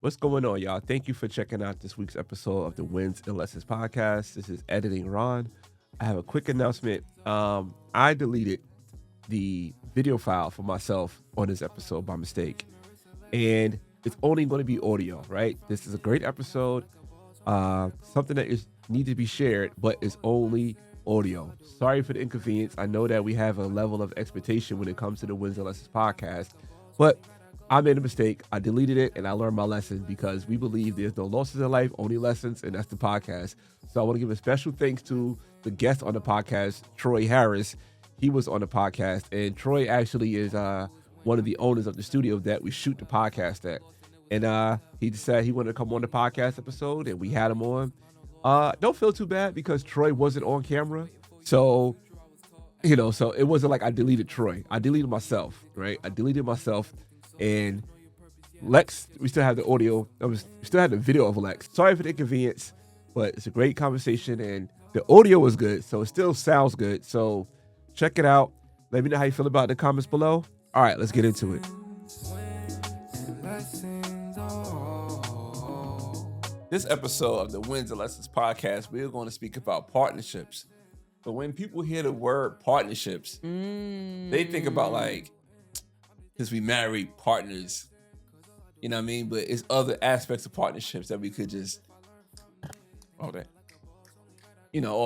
What's going on, y'all? Thank you for checking out this week's episode of the Wins and Lessons podcast. This is Editing Ron. I have a quick announcement. I deleted the video file for myself on this episode by mistake, and it's only going to be audio, right? This is a great episode, something that needs to be shared, but it's only audio. Sorry for the inconvenience. I know that we have a level of expectation when it comes to the Wins and Lessons podcast, but I made a mistake. I deleted it and I learned my lesson because we believe there's no losses in life, only lessons, and that's the podcast. So I want to give a special thanks to the guest on the podcast, Troy Harris. He was on the podcast, and Troy actually is one of the owners of the studio that we shoot the podcast at. And he decided he wanted to come on the podcast episode, and we had him on. Don't feel too bad because Troy wasn't on camera. So, so it wasn't like I deleted Troy. I deleted myself, right? I deleted myself. And Lex, we still have the audio. We still have the video of Lex. Sorry for the inconvenience, but it's a great conversation, and the audio was good, so it still sounds good. So check it out. Let me know how you feel about it in the comments below. All right, let's get into it. This episode of the Wins and Lessons podcast, we're going to speak about partnerships. But when people hear the word partnerships, they think about like, because we married partners, you know what I mean? But it's other aspects of partnerships that we could just, or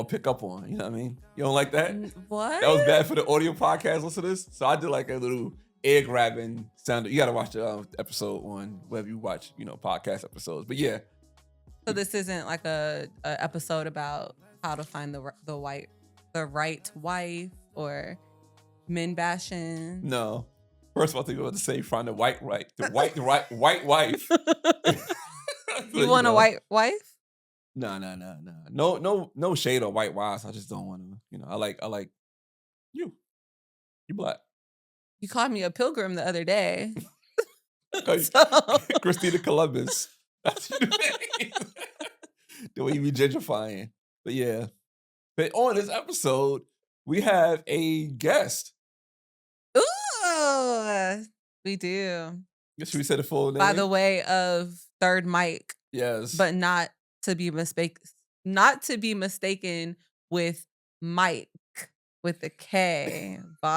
pick up on, you know what I mean? You don't like that? What? That was bad for the audio podcast listeners. So I did like a little air grabbing sound. You got to watch the episode on wherever you watch, podcast episodes. But yeah. So this isn't like a episode about how to find the right wife or men bashing. No. First of all, I think we were to say find the white wife. You want a white wife? No shade on white wives. I just don't want to. I like you. You black. You called me a pilgrim the other day. Christina Columbus. That's the way you be gentrifying. But yeah. But on this episode, we have a guest. We do. Should we say the full name? By the way of third mic. Yes. But not to be mistaken with Mike with the K. Bars.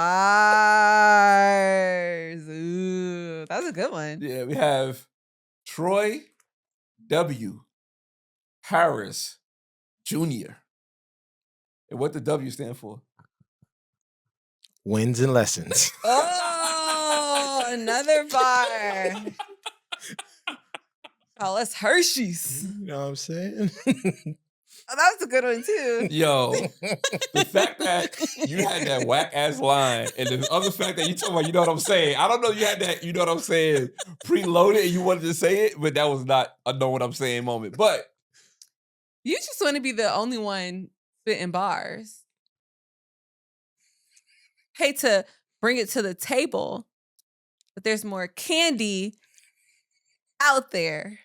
Ooh, that was a good one. Yeah, we have Troy W. Harris Jr. And what the W stand for? Wins and Lessons. Oh, another bar. Oh, us Hershey's. You know what I'm saying? Oh, that was a good one too. Yo, the fact that you had that whack ass line, and the other fact that you talking about, you know what I'm saying. I don't know you had that, you know what I'm saying, preloaded and you wanted to say it, but that was not a know what I'm saying moment. But you just want to be the only one spitting bars. Hate to bring it to the table, but there's more candy out there.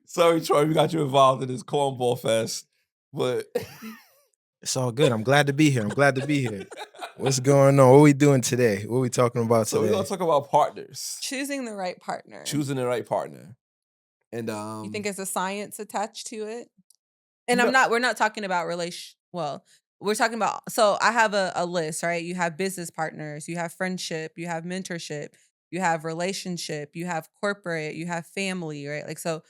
Sorry, Troy, we got you involved in this cornball fest, but it's all good. I'm glad to be here. What's going on? What are we doing today? What are we talking about today? So we're going to talk about partners. Choosing the right partner. And you think there's a science attached to it? And we're not talking about we're talking about, so I have a list, right? You have business partners, you have friendship, you have mentorship, you have relationship, you have corporate, you have family, right? Like, so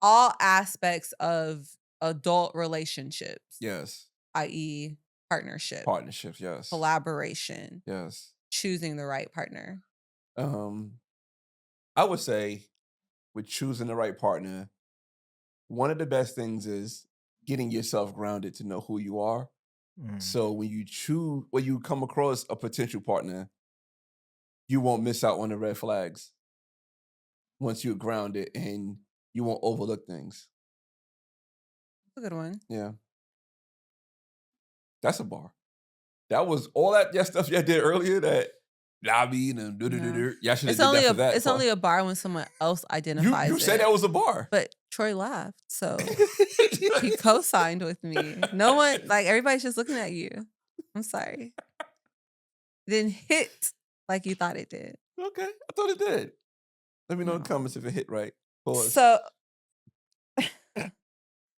all aspects of adult relationships. Yes. I.e. partnership. Partnerships, yes. Collaboration. Yes. Choosing the right partner. I would say with choosing the right partner, one of the best things is getting yourself grounded to know who you are. So when you come across a potential partner, you won't miss out on the red flags once you're grounded and you won't overlook things. That's a good one. Yeah. That's a bar. That was all that stuff you did earlier, that lobbying and y'all should have did that for that. It's only a bar when someone else identifies you said that was a bar. But Troy laughed, so he co-signed with me. No one, everybody's just looking at you. I'm sorry. It didn't hit like you thought it did. Okay, I thought it did. Let me know in the No. comments if it hit right. Pause. So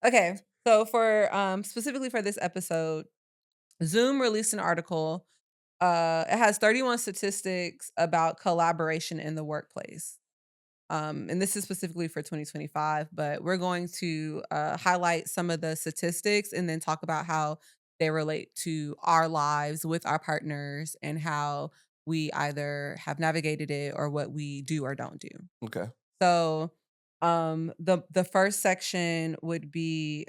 okay. So for specifically for this episode, Zoom released an article. It has 31 statistics about collaboration in the workplace. And this is specifically for 2025, but we're going to highlight some of the statistics and then talk about how they relate to our lives with our partners and how we either have navigated it or what we do or don't do. Okay. So, the first section would be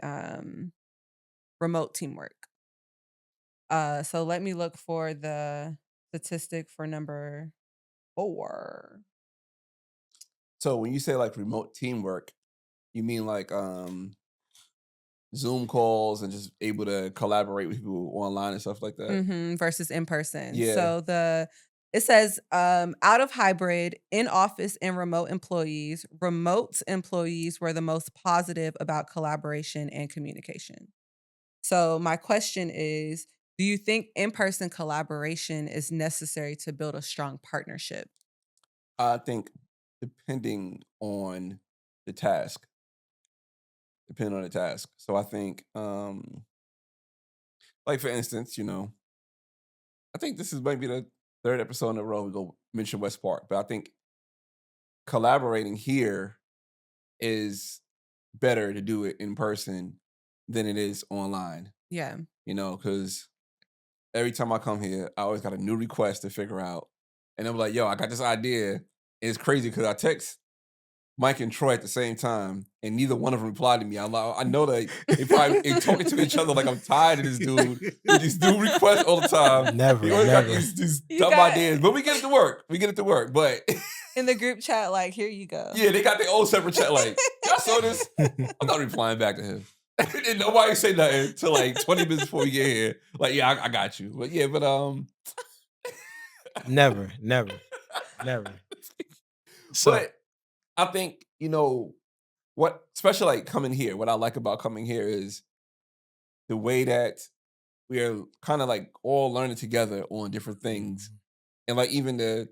remote teamwork. So let me look for the statistic for number 4. So when you say like remote teamwork, you mean like Zoom calls and just able to collaborate with people online and stuff like that? Versus in person. Yeah. So it says out of hybrid, in office, and remote employees were the most positive about collaboration and communication. So my question is, do you think in-person collaboration is necessary to build a strong partnership? I think depending on the task, depending on the task. So I think, like for instance, I think this is maybe the third episode in a row we go mention West Park, but I think collaborating here is better to do it in person than it is online. Yeah. Because every time I come here, I always got a new request to figure out, and I'm like, "Yo, I got this idea." And it's crazy because I text Mike and Troy at the same time, and neither one of them replied to me. I'm like, I know that they probably they talking to each other like I'm tired of this dude with these new requests all the time. Never, He always got never. these You dumb got- ideas, but we get it to work. We get it to work, but In the group chat, like, here you go. yeah, they got their own separate chat. Like, y'all saw this? I'm not replying back to him. And nobody say nothing till like 20 minutes before we get here. Like, yeah, I got you. But yeah, but Never. So but I think, what especially like coming here, what I like about coming here is the way that we are kind of like all learning together on different things. And like even the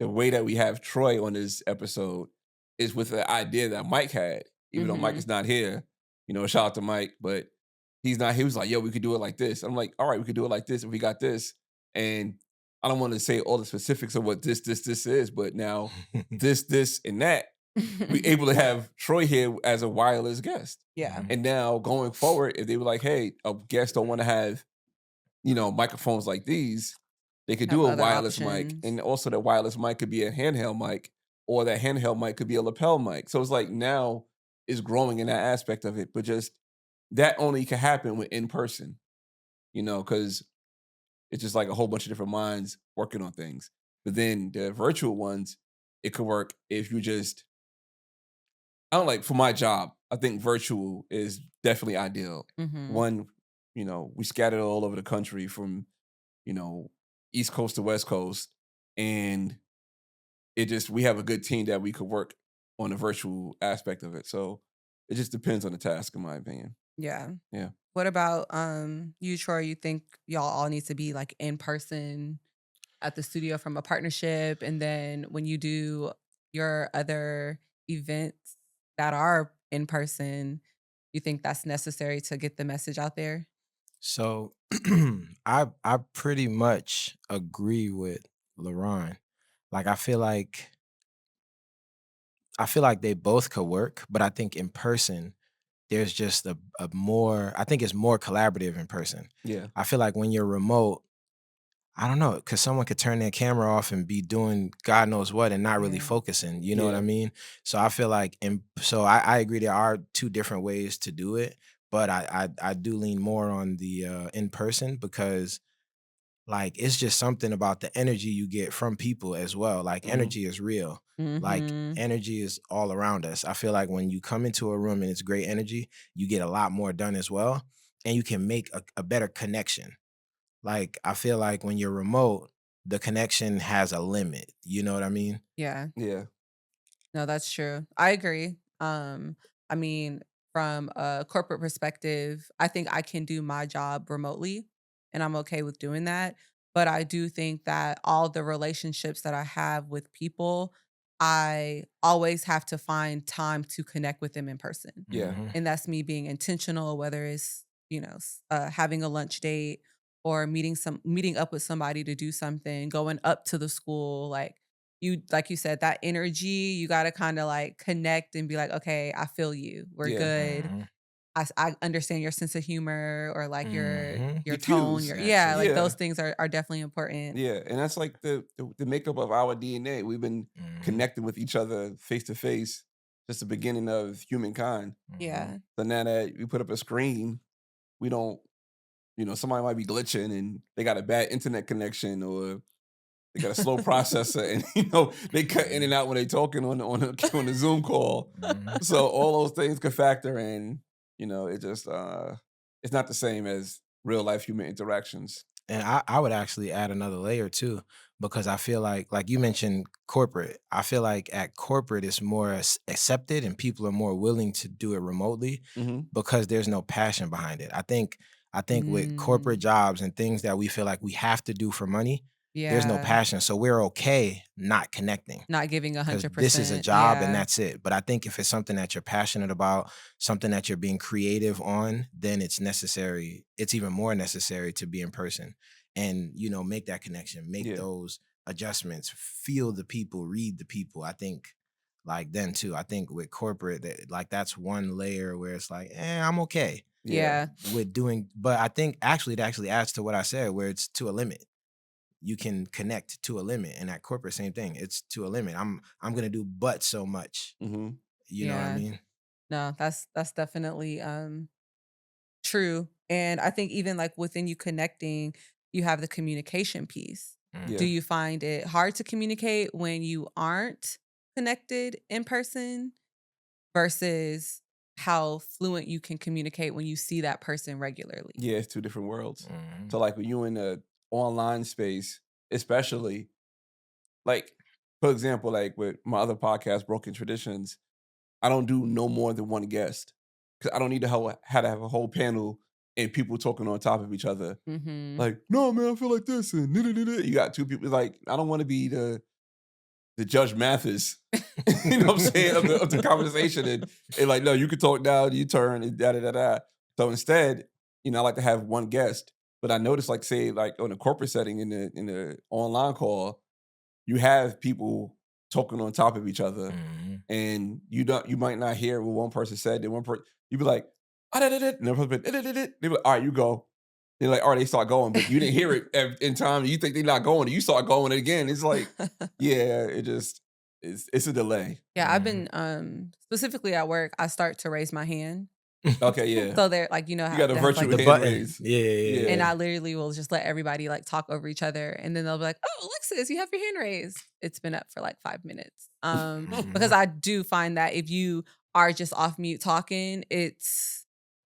way that we have Troy on this episode is with the idea that Mike had, even though Mike is not here. Shout out to Mike, but he's not. He was like, "Yo, we could do it like this." I'm like, "All right, we could do it like this if we got this." And I don't want to say all the specifics of what this is, but now this, and that, we able to have Troy here as a wireless guest. Yeah. And now going forward, if they were like, "Hey, a guest don't want to have, microphones like these," they could Have do a other wireless mic, options. and also that wireless mic could be a handheld mic, or that handheld mic could be a lapel mic. So it's like now is growing in that aspect of it, but just that only can happen with in person, because it's just like a whole bunch of different minds working on things. But then the virtual ones, it could work if you just, I don't like for my job, I think virtual is definitely ideal. One, we scattered all over the country from, you know, East Coast to West Coast. And we have a good team that we could work on the virtual aspect of it. So it just depends on the task, in my opinion. Yeah. Yeah. What about you, Troy? You think y'all all need to be like in person at the studio from a partnership, and then when you do your other events that are in person, you think that's necessary to get the message out there? So I pretty much agree with LaRon. Like I feel like they both could work, but I think in person there's just a more I think it's more collaborative in person. Yeah. I feel like when you're remote, I don't know, because someone could turn their camera off and be doing God knows what and not really Yeah. focusing. You know what I Yeah. mean? So I feel like, I agree there are two different ways to do it, but I do lean more on the in person because like it's just something about the energy you get from people as well. Like Mhm. energy is real. Like Mm-hmm. energy is all around us. I feel like when you come into a room and it's great energy, you get a lot more done as well, and you can make a better connection. Like, I feel like when you're remote, the connection has a limit. You know what I mean? Yeah. Yeah. No, that's true. I agree. I mean, from a corporate perspective, I think I can do my job remotely and I'm okay with doing that. But I do think that all the relationships that I have with people, I always have to find time to connect with them in person. Yeah. And that's me being intentional, whether it's, having a lunch date or meeting up with somebody to do something, going up to the school, like you said, that energy, you got to kind of like connect and be like, okay, I feel you. We're Yeah. good. I understand your sense of humor or like your Your tone, cues. like Yeah. those things are definitely important. Yeah, and that's like the makeup of our DNA. We've been connecting with each other face to face since the beginning of humankind. Yeah. So now that we put up a screen, we don't, somebody might be glitching and they got a bad internet connection or they got a slow processor, and they cut in and out when they talking on the Zoom call. So all those things could factor in. It just it's not the same as real life human interactions. And I would actually add another layer too, because I feel like you mentioned corporate. I feel like at corporate it's more accepted and people are more willing to do it remotely Mm-hmm. because there's no passion behind it. I think with corporate Mm, jobs and things that we feel like we have to do for money, there's no yeah. passion. So we're okay not connecting Not giving because this is a 100%. job and Yeah. that's it. But I think if it's something that you're passionate about, something that you're being creative on, then it's necessary. It's even more necessary to be in person and, make that connection, make Yeah. those adjustments, feel the people, read the people. I think like then too, I think with corporate, like that's one layer where it's like, I'm okay Yeah. with doing, but I think actually it actually adds to what I said, where it's to a limit. You can connect to a limit, and at corporate, same thing. It's to a limit. I'm gonna do but so much. Mm-hmm. You know what I Yeah. mean? No, that's definitely true. And I think even like within you connecting, you have the communication piece. Yeah. Do you find it hard to communicate when you aren't connected in person versus how fluent you can communicate when you see that person regularly? Yeah, it's two different worlds. Mhm. So like when you in the online space, especially like for example, like with my other podcast, Broken Traditions, I don't do no more than one guest because I don't need to have a whole panel and people talking on top of each other. Mm-hmm. Like, no man, I feel like this, and you got two people. Like, I don't want to be the Judge Mathis, you know what I'm saying, of the conversation. And like, no, you can talk now, you turn, and da da da da. So instead, I like to have one guest. But I noticed, like, say, like on a corporate setting in the online call, you have people talking on top of each other, Mhm. and you might not hear what one person said. Then one person, you be like, ah, da, da, da, and the other person, da, da, da, da. They be like, all right, you go. They're like, all right, they start going, but you didn't hear it in time. You think they're not going, and you start going again. It's like, yeah, it's a delay. Yeah, I've Mhm. been specifically at work, I start to raise my hand. Okay, yeah. So they're like, You how got a they have like virtual The hand button. raise. Yeah, yeah, Yeah. and yeah. I literally will just let everybody like talk over each other, and then they'll be like, "Oh, Alexis, you have your hand raised." It's been up for like 5 minutes. Because Mhm. I do find that if you are just off mute talking, it's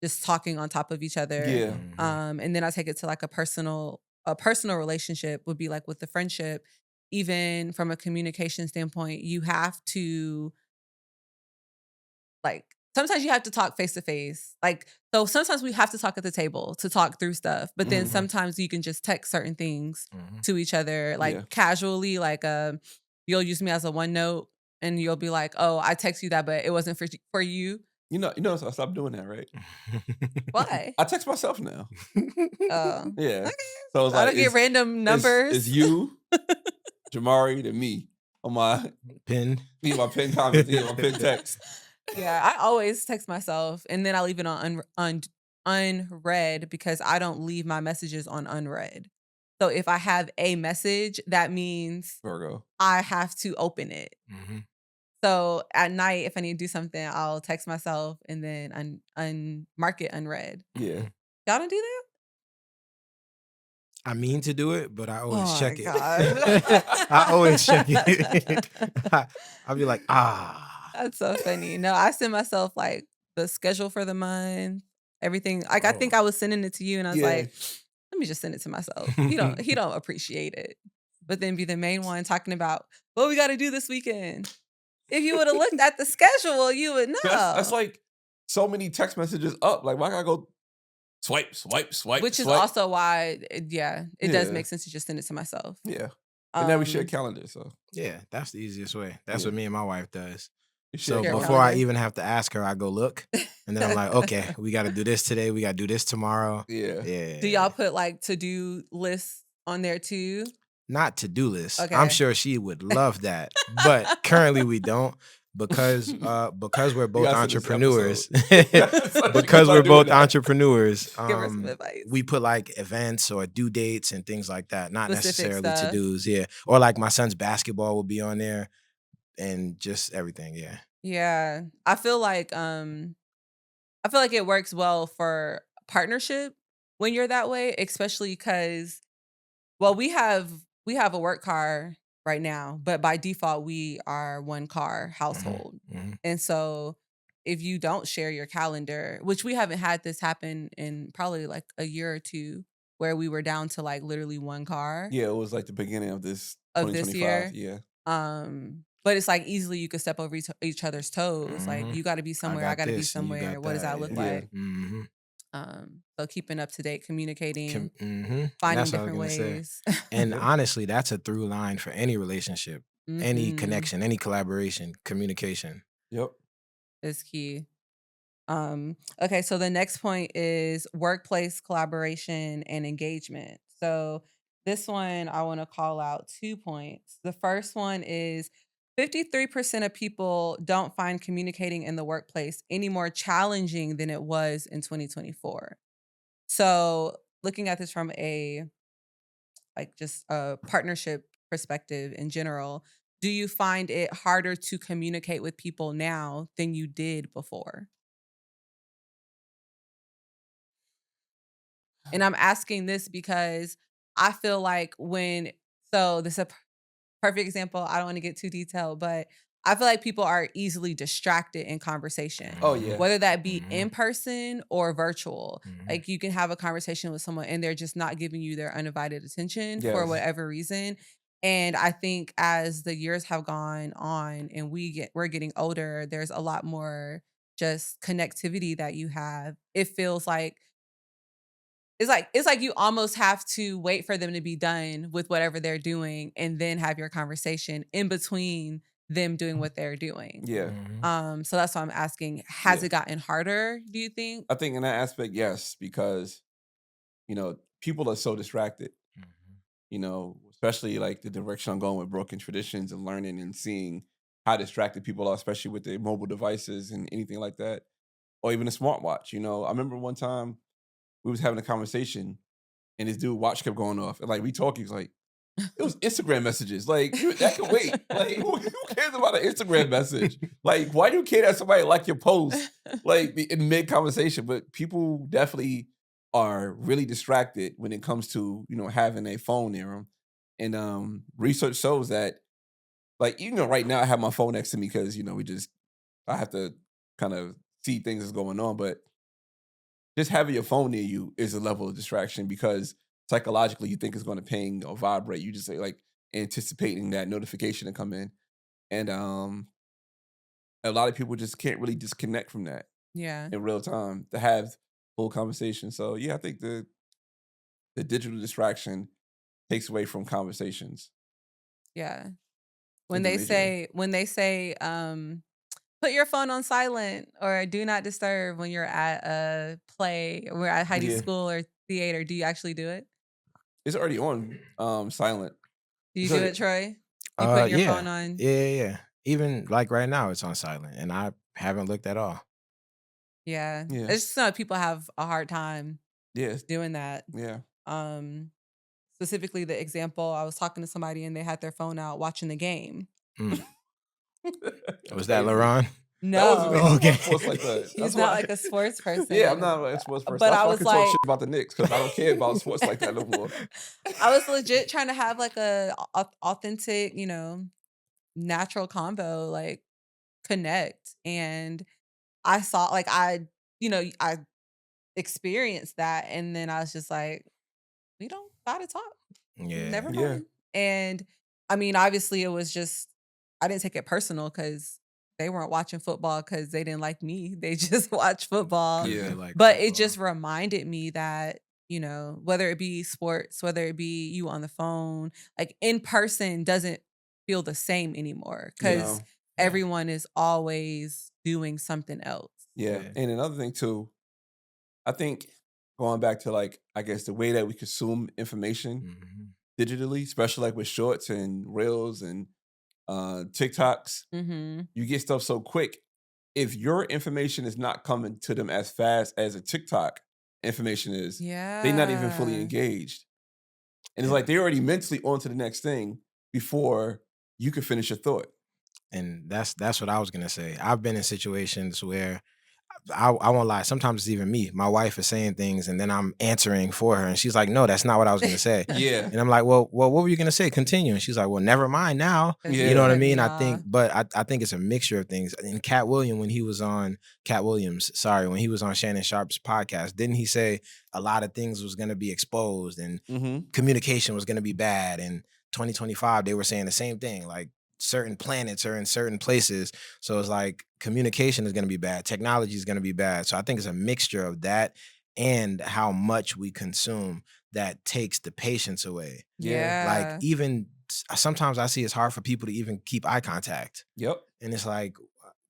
just talking on top of each other. Yeah. Mhm. And then I take it to like a personal relationship would be like with the friendship. Even from a communication standpoint, you have to like sometimes you have to talk face to face. Like, so sometimes we have to talk at the table to talk through stuff. But then Mhm. sometimes you can just text certain things Mhm. to each other, like Yeah. casually, like you'll use me as a one note and you'll be like, "Oh, I text you that, but it wasn't for you." So I stopped doing that, right? Why? I text myself now. Oh. Yeah. Okay. So it's I like don't get random it's numbers. you, Jamari, to me on my Pin. my pin comments, my pin text. Yeah, I always text myself and then I leave it on unread because I don't leave my messages on unread. So if I have a message, that means Virgo. I have to open it. Mhm. So at night, if I need to do something, I'll text myself and then mark it unread. Yeah. Mhm. Y'all don't do that? I mean to do it, but I always Oh my check it. gosh. I always check it. I'll be like, That's so funny. No, I send myself like the schedule for the month, everything. Like I think Oh. I was sending it to you and I was Yeah. like, let me just send it to myself. He don't appreciate it. But then be the main one talking about what we got to do this weekend. If you would have looked at the schedule, you would know. That's like so many text messages up. Like, why gotta go Swipe, swipe, swipe, Which is swipe. also why, it does Yeah. make sense to just send it to myself. Yeah. And now we share Um, calendars, so Yeah, that's the easiest way. That's Yeah. what me and my wife does. we share So Share before I calendar. even have to ask her, I go look, and then I'm like, okay, we got to do this today. We got to do this tomorrow. Yeah. Yeah. Do y'all put like to-do lists on there too? Not to-do lists. Okay. I'm sure she would love that, but currently we don't because we're both gotta send this entrepreneurs. So Because start we're doing both that. entrepreneurs, Give her some advice. we put like events or due dates and things like that, not Specific necessarily stuff. to-dos. Yeah, or like my son's basketball will be on there, and just everything. Yeah. Yeah. I feel like it works well for partnership when you're that way, especially because, well, we have a work car right now, but by default we are one car household. Mhm. And so if you don't share your calendar, which we haven't had this happen in probably like a year or two, where we were down to like literally one car Yeah, it was like the beginning of this of this 2025. year. Yeah. But it's like easily you could step over each other's toes. Like Mhm. you got to be somewhere, I got got to be this and you somewhere. got What does that that, look yeah. like? Mhm. So keeping up to date, communicating, Mhm. finding That's what I was different gonna say. ways. And honestly, that's a through line for any relationship, any Mhm. connection, any collaboration, communication. Yep. Is key. Okay, so the next point is workplace collaboration and engagement. So this one I want to call out 2 points. The first one is 53% of people don't find communicating in the workplace any more challenging than it was in 2024. So looking at this from a just a partnership perspective in general, do you find it harder to communicate with people now than you did before? And I'm asking this because I feel like this is a perfect example. I don't want to get too detailed, but I feel like people are easily distracted in conversation, Oh yeah. whether that be Mhm. in person or virtual. Mhm. Like you can have a conversation with someone and they're just not giving you their undivided attention for Yes. whatever reason. And I think as the years have gone on and we're getting older, there's a lot more just connectivity that you have. It feels like it's like you almost have to wait for them to be done with whatever they're doing and then have your conversation in between them doing what they're doing. Yeah. Mhm. So that's why I'm asking, has Yeah. it gotten harder, do you think? I think in that aspect, yes, because people are so distracted. Especially like the direction I'm going with broken traditions and learning and seeing how distracted people are, especially with their mobile devices and anything like that, or even a smartwatch. I remember one time we was having a conversation and this dude watch kept going off, and like we talking, he's like, it was Instagram messages. Like that can wait. Like who cares about an Instagram message? Like why do you care that somebody like your post like in mid conversation? But people definitely are really distracted when it comes to having a phone near them. And research shows that like right now I have my phone next to me because I have to kind of see things that's going on, but just having your phone near you is a level of distraction because psychologically you think it's going to ping or vibrate. You just say like anticipating that notification to come in, and a lot of people just can't really disconnect from that Yeah. in real time to have full conversation. So yeah, I think the digital distraction takes away from conversations Yeah. in the major way. When they say put your phone on silent or do not disturb when you're at a play or at Heidi's Yeah, school or theater, do you actually do it? it's already on silent. Do you It's do already, it, Troy? You put your phone Yeah. on? Yeah. Even like right now, it's on silent, and I haven't looked at all. Yeah. yeah, It's just that people have a hard time yeah, doing that. yeah. Um, Specifically the example, I was talking to somebody and they had their phone out watching the game. Mm. That's Was that crazy. LaRon? That wasn't me. No, I'm Okay. not sports like that. he's That's not why. like a sports Yeah, I'm person. not a sports person. But That's I why I was can talk shit like, about the Knicks because I don't care about sports like that no more. I was legit trying to have like authentic, natural combo, like connect. And I saw like I experienced that and then I was just like, we don't gotta talk. Yeah. Never Yeah, mind. And I mean, obviously it was just I didn't take it personal because they weren't watching football because they didn't like me. They just watch football. Because Yeah. they like But it football. just reminded me that, whether it be sports, whether it be you on the phone, like in person doesn't feel the same anymore because No. Yeah. everyone is always doing something else. Yeah. Yeah. And another thing too, I think going back to like, I guess the way that we consume information Mhm. digitally, especially like with shorts and reels and TikToks, Mm-hmm. you get stuff so quick. If your information is not coming to them as fast as a TikTok information is, they're not even fully Yeah. engaged. And it's Yeah. like they're already mentally on to the next thing before you can finish your thought. And that's what I was gonna say. I've been in situations where I won't lie. Sometimes it's even me. My wife is saying things, and then I'm answering for her, and she's like, "No, that's not what I was gonna say." Yeah. And I'm like, "Well, what were you gonna say? Continue." And she's like, "Well, never mind now." Yeah. You know what I Cut mean? me I off. think, but I think it's a mixture of things. And Cat Williams, when he was on when he was on Shannon Sharp's podcast, didn't he say a lot of things was gonna be exposed and Mm-hmm. communication was gonna be bad? And 2025, they were saying the same thing, like certain planets are in certain places. So it's like communication is going to be bad. Technology is going to be bad. So I think it's a mixture of that and how much we consume that takes the patience away. Yeah. Like even sometimes I see it's hard for people to even keep eye contact. Yep. And it's like,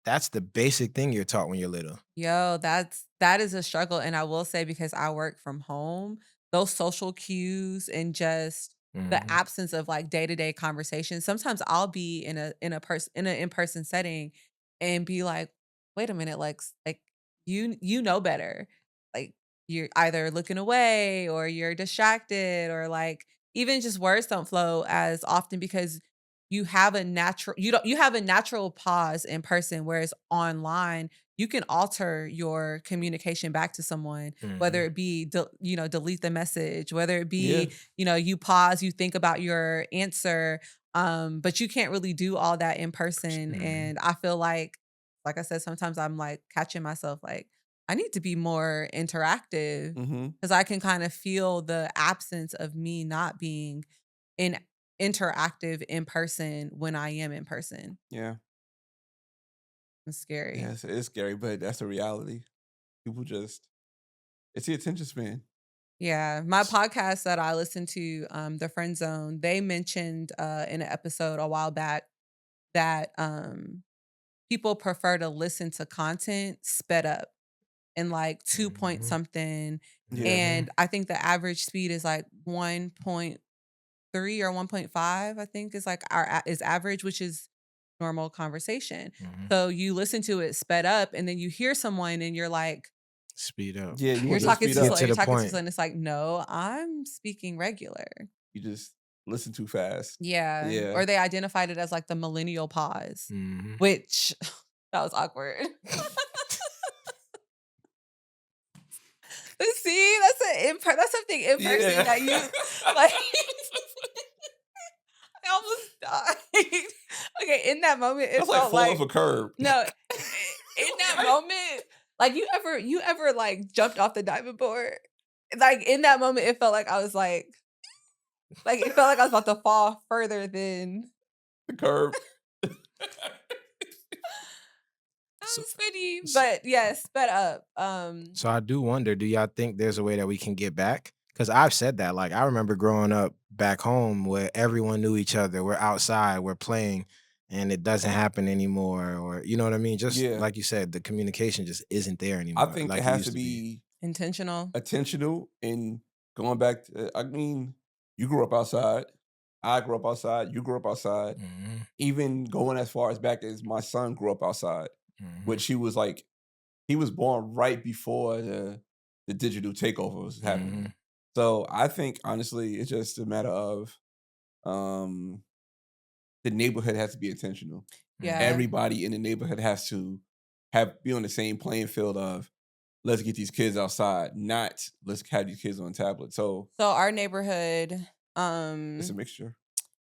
that's the basic thing you're taught when you're little. Yo, that is a struggle. And I will say, because I work from home, those social cues and just the Mhm. absence of like day-to-day conversations. Sometimes I'll be in an in-person setting and be like, wait a minute, like you know better. Like you're either looking away or you're distracted, or like even just words don't flow as often because you have a natural pause in person, whereas online you can alter your communication back to someone, whether Mhm. it be delete the message, whether it Yeah. be you pause, you think about your answer, but you can't really do all that in person. Mhm. And I feel like I said, sometimes I'm like catching myself like I need to be more interactive Mm-hmm. because I can kind of feel the absence of me not being in interactive in person when I am in person. Yeah. It's scary. Yeah. It's scary, but that's the reality. People it's the attention span. Yeah. My podcast that I listen to, The Friend Zone, they mentioned in an episode a while back that people prefer to listen to content sped up in like 2 point Mhm. something. Yeah. And I think the average speed is like 1.3 or 1.5, I think is like is average, which is normal conversation. Mhm. So you listen to it sped up and then you hear someone and you're like, Speed up. Yeah. You you're want to talking speed too Get up. slow, to you're the talking too point. slow. And it's like, no, I'm speaking regular. You just listen too fast. Yeah. Yeah. Or they identified it as like the millennial pause, Mhm. which that was awkward. But see, that's something in person Yeah. that you like. I almost died. Okay, in that moment, it That's like felt falling like off a curb. no. In that moment, like you ever like jumped off the diving board? Like in that moment, it felt like I was like it felt like I was about to fall further than. The curb. That So- was funny, s- but yes, sped up. So I do wonder, do y'all think there's a way that we can get back? Because I've said that. Like I remember growing up back home where everyone knew each other. We're outside, we're playing, and it doesn't happen anymore. Or you know what I mean? Just Yeah. like you said, the communication just isn't there I anymore. think like it it has used to be Intentional. intentional in going back to, I mean, you grew up outside. I grew up outside. You grew up outside. Mhm. Even going as far as back as my son grew up outside, Mhm. which he was born right before the digital takeover was happening. Mhm. So I think honestly, it's just a matter of the neighborhood has to be intentional. Yeah. Everybody in the neighborhood has to be on the same playing field of let's get these kids outside, not let's have these kids on tablets. So So our neighborhood, it's a mixture.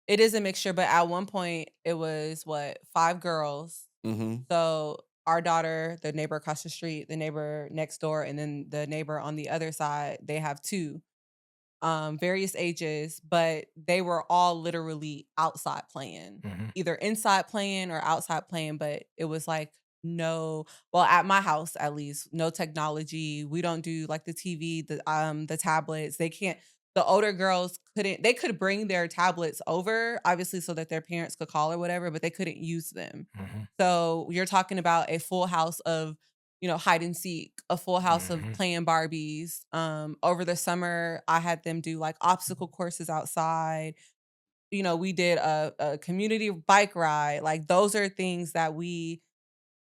it is a mixture, but at one point it was 5 girls. Mm-hmm. So our daughter, the neighbor across the street, the neighbor next door, and then the neighbor on the other side, they have 2. various ages, but they were all literally outside playing, either inside playing or outside playing. But it was like well, at my house at least, no technology. We don't do like the TV, the tablets. They can't. The older girls couldn't. They could bring their tablets over, obviously, so that their parents could call or whatever, but they couldn't use them. So you're talking about a full house of hide and seek, a full house of playing Barbies. Over the summer, I had them do like obstacle courses outside. We did a community bike ride. Like those are things that we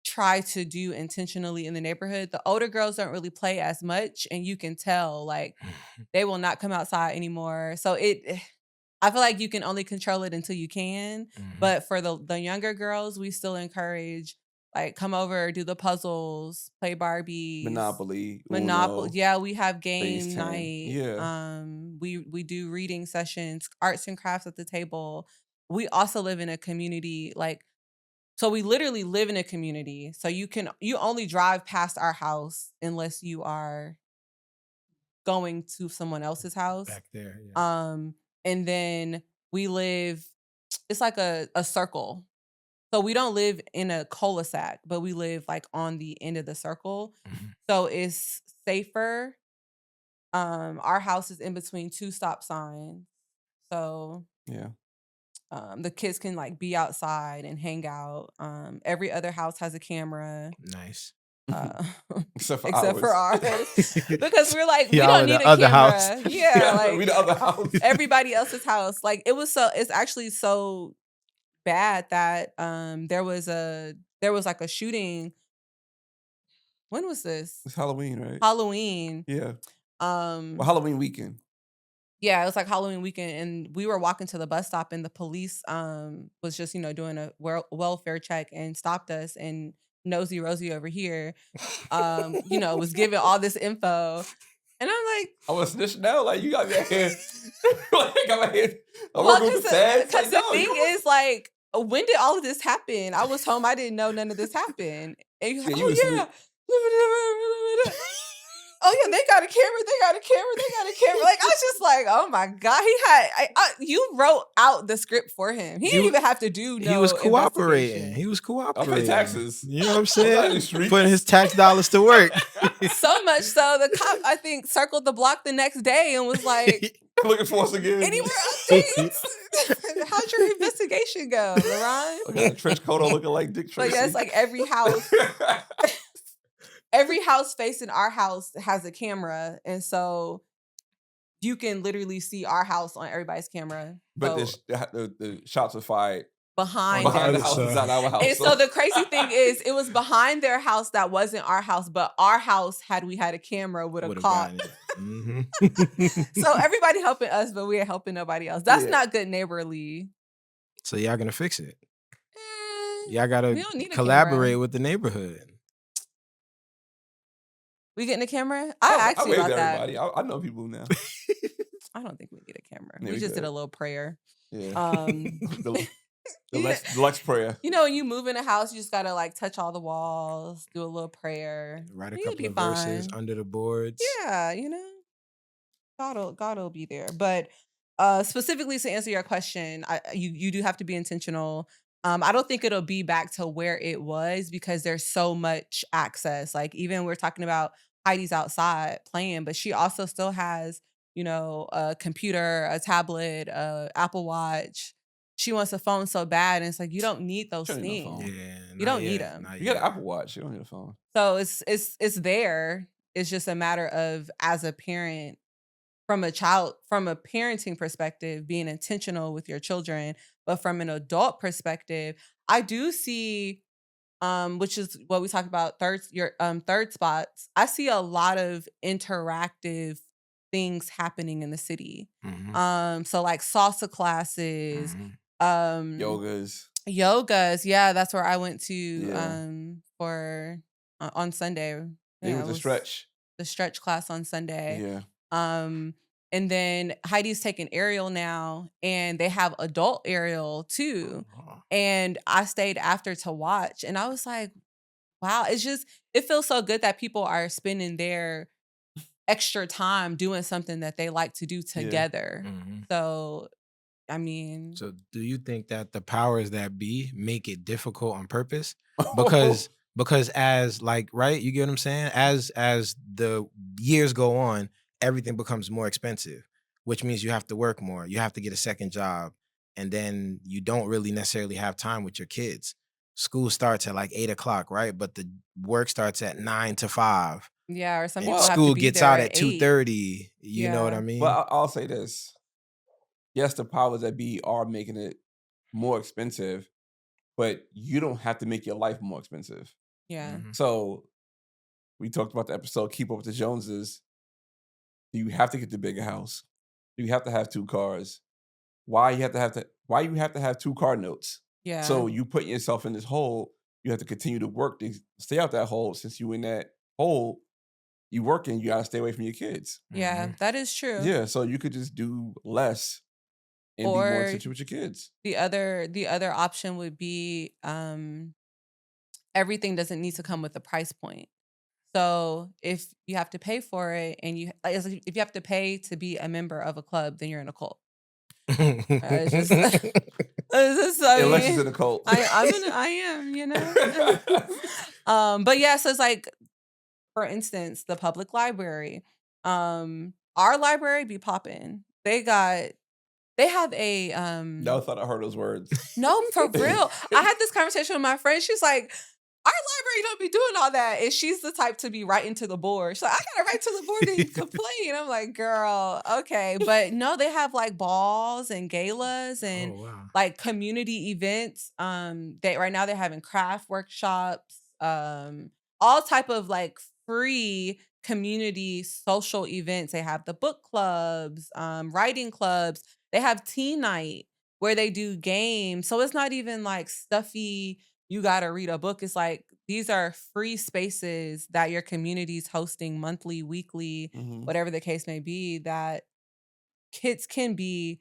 try to do intentionally in the neighborhood. The older girls don't really play as much, and you can tell like they will not come outside anymore. So I feel like you can only control it until you can. But for the younger girls, we still encourage like come over, do the puzzles, play Barbies, Monopoly. Yeah, we have game Phase 10. night. Yeah. We do reading sessions, arts and crafts at the table. We also live in a community so we literally live in a community. So you only drive past our house unless you are going to someone else's house. Back there. Yeah. And then we live, it's like a circle. So we don't live in a cul-de-sac, but we live like on the end of the circle. So it's safer. Our house is in between 2 stop signs. So yeah. The kids can like be outside and hang out. Every other house has a camera. Nice. Except for ours. Because we're like, we Y'all don't in need the a other camera. house. Yeah, like we the other house. everybody else's house. Like it's actually so bad that there was like a shooting. When was this? It's Halloween, right? Halloween. Yeah. Well, Halloween weekend. Yeah, it was like Halloween weekend, and we were walking to the bus stop, and the police was just doing a welfare check and stopped us. And Nosy Rosie over here, was giving all this info, and I'm like, I was snitching now. Like you got me out here. Like I got my head. Well, because the thing is, like, when did all of this happen? I was home. I didn't know none of this happened. And you're like, oh yeah, they got a camera. Like I was just like, oh my God, you wrote out the script for him. He didn't even have to do. He was cooperating. I pay taxes. You know what I'm saying? Putting his tax dollars to work. So much so, the cop I think circled the block the next day and was like, looking for us again. Any more updates? How'd your investigation go, LaRon? I got a trench coat on looking like Dick Tracy. But yeah, it's like every house. Every house facing our house has a camera, and so you can literally see our house on everybody's camera. But so, the shots were fired behind the house, not our house. And so the crazy thing is, it was behind their house that wasn't our house, but our house, had we had a camera, would have caught. So everybody helping us, but we ain't helping nobody else. That's not good neighborly. So y'all gonna fix it? Y'all gotta collaborate with the neighborhood. We getting a camera? I asked you about that. I know people now. I don't think we need a camera. We just did a little prayer. Yeah. The Lex prayer. When you move in a house, you just gotta like touch all the walls, do a little prayer. Write a couple of verses under the boards. Yeah, God will be there. But specifically to answer your question, you do have to be intentional. I don't think it'll be back to where it was because there's so much access. Like even we're talking about Heidi's outside playing, but she also still has, a computer, a tablet, Apple Watch. She wants a phone so bad, and it's like you don't need those things. You don't need them. You got an Apple Watch. You don't need a phone. So it's there. It's just a matter of, as a parent, from a parenting perspective, being intentional with your children. But from an adult perspective, I do see, which is what we talk about, third spots. I see a lot of interactive things happening in the city. So like salsa classes, yogas. Yeah, that's where I went to for on Sunday. Yeah, it was the stretch class on Sunday. Yeah. And then Heidi's taking aerial now, and they have adult aerial too. And I stayed after to watch, and I was like, wow, it feels so good that people are spending their extra time doing something that they like to do together. Mhm. So, I mean, So do you think that the powers that be make it difficult on purpose? Because as like, right, you get what I'm saying? As the years go on, everything becomes more expensive, which means you have to work more. You have to get a second job, and then you don't really necessarily have time with your kids. School starts at like 8 o'clock, right? But the work starts at 9 to 5. yeah, or some And people Well, have to school be gets there out at at 8. 2:30. You know what I Yeah. but mean? I'll say this. Yes, the powers that be are making it more expensive, but you don't have to make your life more expensive. Yeah. Mhm. So we talked about the episode Keep Up with the Joneses. Do you have to get the bigger house? Do you have to have 2 cars? Why you have to have 2 car notes? Yeah. So you put yourself in this hole, you have to continue to work to stay out that hole. Since you in that hole, you working, you gotta stay away from your kids. Yeah, Mhm. that is true. Yeah, so you could just do less and be more Or intentional with your kids. the other option would be everything doesn't need to come with a price point. So if you have to pay for it and if you have to pay to be a member of a club, then you're in a cult. It's just I Unless it's mean, in a cult. I am, but yeah, so it's like, for instance, the public library. Our library be popping. They have a Never thought I heard those words. no, for real. I had this conversation with my friend. She's like, our library don't be doing all that. And she's the type to be writing to the board. She's like, I gotta write to the board and complain. I'm like, girl, okay. But no, they have like balls and galas and Oh wow. like community events. Right now they're having craft workshops, all type of like free community social events. They have the book clubs, writing clubs. They have teen night where they do games. So it's not even like stuffy, you got to read a book. It's like these are free spaces that your community's hosting monthly, weekly, Mhm. whatever the case may be, that kids can be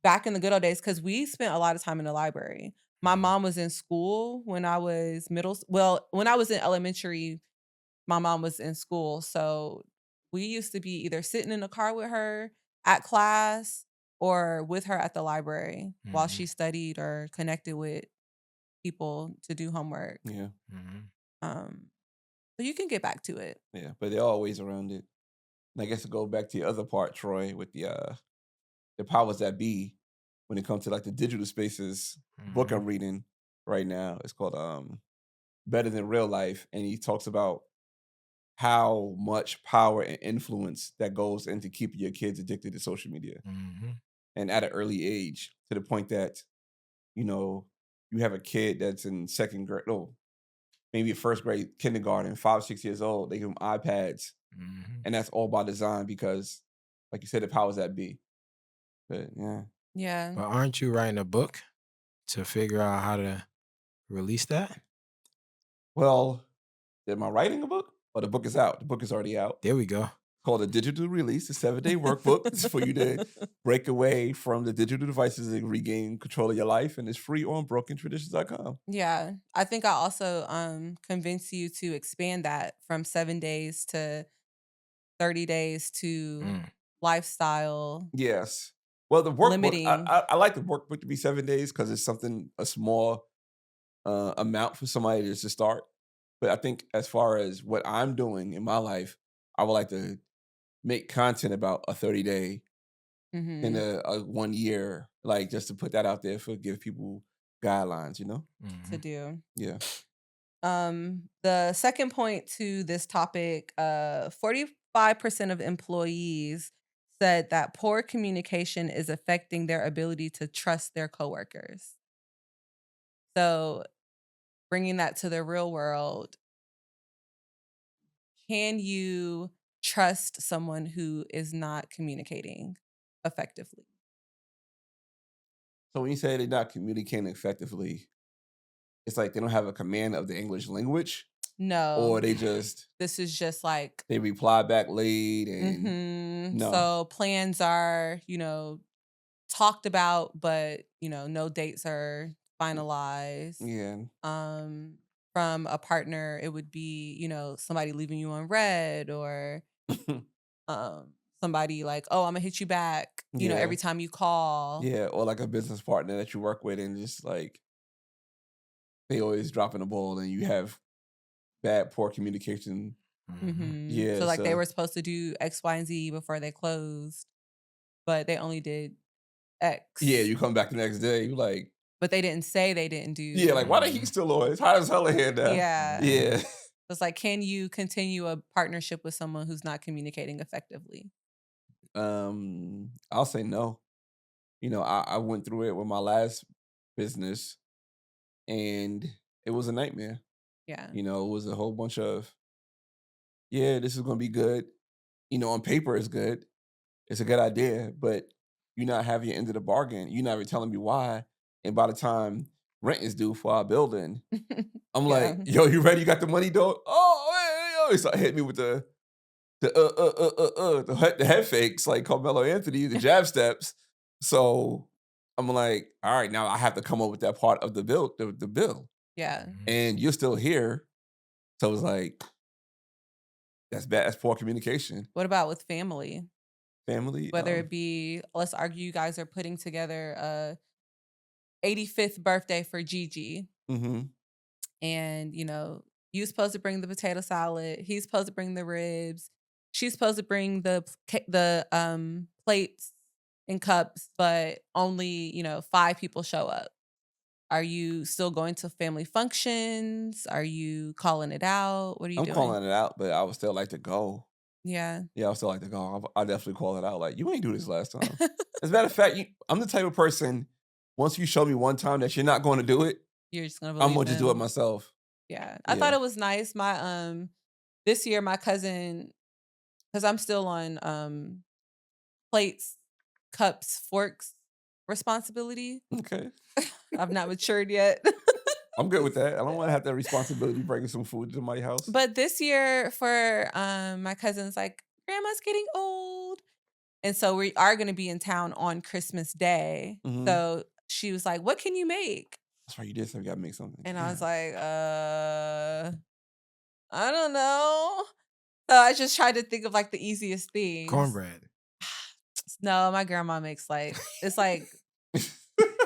back in the good old days, because we spent a lot of time in the library. My mom was in school when I was when I was in elementary, my mom was in school. So we used to be either sitting in the car with her at class or with her at the library while she Mhm. studied or connected with people to do homework. Yeah, Mhm. Um, so you can get back to it. yeah, but they're always around it. And I guess to go back to the other part, Troy, with the powers that be when it comes to like the digital spaces. Book Mhm. I'm reading right now. It's called Better Than Real Life, and he talks about how much power and influence that goes into keeping your kids addicted to social media Mhm. and at an early age, to the point that you know you have a kid that's in second grade, no, maybe first grade, kindergarten, 5, 6 years old. They give them iPads, Mhm. and that's all by design because, like you said, the powers that be. But yeah, Yeah. But aren't you writing a book to figure out how to release that? well, am I writing a book? Or the book is out? The book is already out. There we go. Called a digital release, a 7-day workbook. It's for you to break away from the digital devices and regain control of your life. And it's free on brokentraditions.com. Yeah. I think I also convinced you to expand that from 7 days to 30 days to Mm. lifestyle Yes. Well, the workbook, limiting. I like the workbook to be 7 days because it's something, a small amount for somebody to just start. But I think as far as what I'm doing in my life, I would like to make content about a 30-day and Mhm. a 1 year, like just to put that out there for give people guidelines, you know? To Mhm. do. Yeah. The second point to this topic, 45% of employees said that poor communication is affecting their ability to trust their coworkers. So, bringing that to the real world, can you trust someone who is not communicating effectively? So when you say they're not communicating effectively, it's like they don't have a command of the English language, or No, they just this is just like, they reply back late and no. so plans are, talked about, but no dates are finalized. Yeah. Um, from a partner, it would be, somebody leaving you on red, or Somebody like, oh, I'm gonna hit you back, you know, Yeah. every time you call. Yeah, or like a business partner that you work with and just like they always dropping the ball and you have poor communication. Yeah, So like they so were supposed to do X, Y, and Z before they closed, but they only did X. yeah, you come back the next day, you like, But they didn't say they didn't do. yeah, like why did he still on? It's hot as hell in here now. Yeah. Yeah. It's like, can you continue a partnership with someone who's not communicating effectively? I'll say no. You know, I went through it with my last business and it was a nightmare. Yeah. You know, it was a whole bunch of, yeah, this is gonna be good. You know, on paper it's good. It's a good idea, but you're not having your end of the bargain. You're not even telling me why. And by the time rent is due for our building, I'm like, Yeah. yo, you ready? You got the money, dog? Oh, hey, yo. He started hitting me with the head fakes like Carmelo Anthony, the jab steps. So I'm like, all right, now I have to come up with that part of the bill, the bill. Yeah. And you're still here. So it's like, that's bad. That's poor communication. What about with family? Family. Whether it be, let's argue you guys are putting together a 85th birthday for Gigi. And, you know, you're supposed to bring the potato salad. He's supposed to bring the ribs. She's supposed to bring the plates and cups, but only, you know, 5 people show up. Are you still going to family functions? Are you calling it out? What are you doing? I'm calling it out, but I would still like to go. Yeah. Yeah, I would still like to go. I definitely call it out. Like, you ain't do this last time. As a matter of fact, I'm the type of person, once you show me one time that you're not going to do it, You're just gonna I'm believe going to just do it them. myself. Yeah. I thought it was nice. My this year my cousin, because I'm still on plates, cups, forks responsibility. Okay. I've not matured yet. I'm good with that. I don't want to have that responsibility bringing some food to my house. But this year for my cousin's like, grandma's getting old. And so we are gonna be in town on Christmas Day. So she was like, what can you make? That's right, you did say we gotta make something. And I was like, I don't know. So I just tried to think of like the easiest things. Cornbread. No, my grandma makes like, it's like,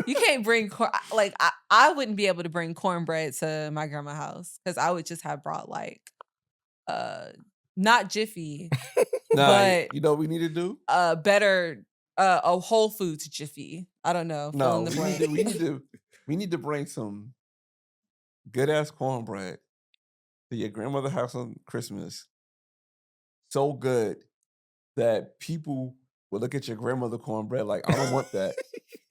you can't bring like I wouldn't be able to bring cornbread to my grandma's house because I would just have brought like not Jiffy, but you know what we need to do? Better a Whole Foods Jiffy. I don't know. No, we need to bring some good ass cornbread to your grandmother's house on Christmas. So good that people will look at your grandmother cornbread like, I don't want that.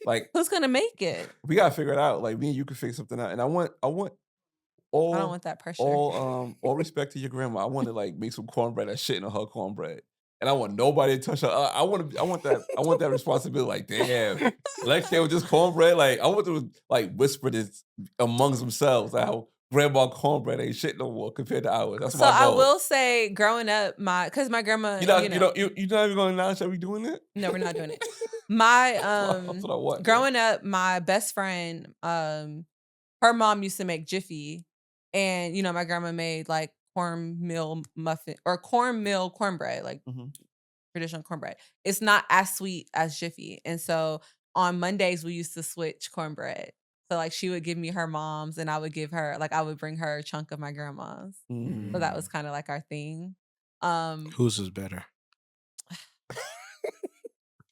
Like, who's gonna make it? We gotta figure it out. Like, me and you can figure something out. And I want all I don't want that pressure. all respect to your grandma. I want to like make some cornbread that's shitting on her cornbread. And I want nobody to touch her. I want that responsibility. Like, damn, Lex there with this cornbread. Like, I want to like whisper this amongst themselves. Like how grandma cornbread ain't shit no more compared to ours. That's so my goal. I will say, growing up, because my grandma, you're not even going to acknowledge that we doing it. No, we're not doing it. My That's what I want, growing up, my best friend, her mom used to make Jiffy, and you know, my grandma made like cornmeal muffin or cornmeal cornbread, like traditional cornbread. It's not as sweet as Jiffy, and so on Mondays we used to switch cornbread. So like she would give me her mom's, and I would give her I would bring her a chunk of my grandma's. So that was kind of like our thing. Whose was better?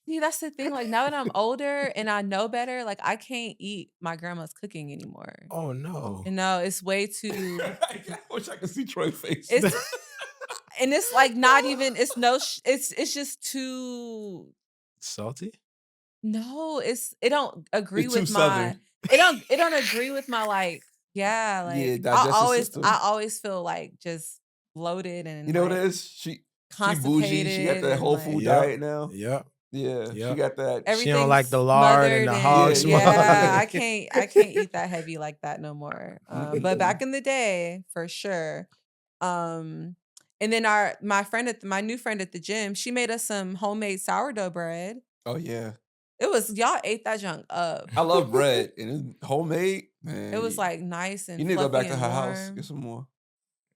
See, that's the thing. Like now that I'm older and I know better, like I can't eat my grandma's cooking anymore. Oh no! No, it's way too. I wish I could see Troy's face. And it's like not even. It's no. It's just too salty. No, it don't agree it's with too my. Southern. It don't agree with my like. Yeah, like I always feel like just bloated and you know like, what it is? She constipated. She got that whole food diet now. Yep. Yeah, she got that. She don't like the lard and the hog smoke. Yeah, I can't eat that heavy like that no more. But back in the day, for sure. And then my new friend at the gym, she made us some homemade sourdough bread. Oh yeah. It was y'all ate that junk up. I love bread and it's homemade. Man, it was like nice and you need to go back to her warm. house, get some more.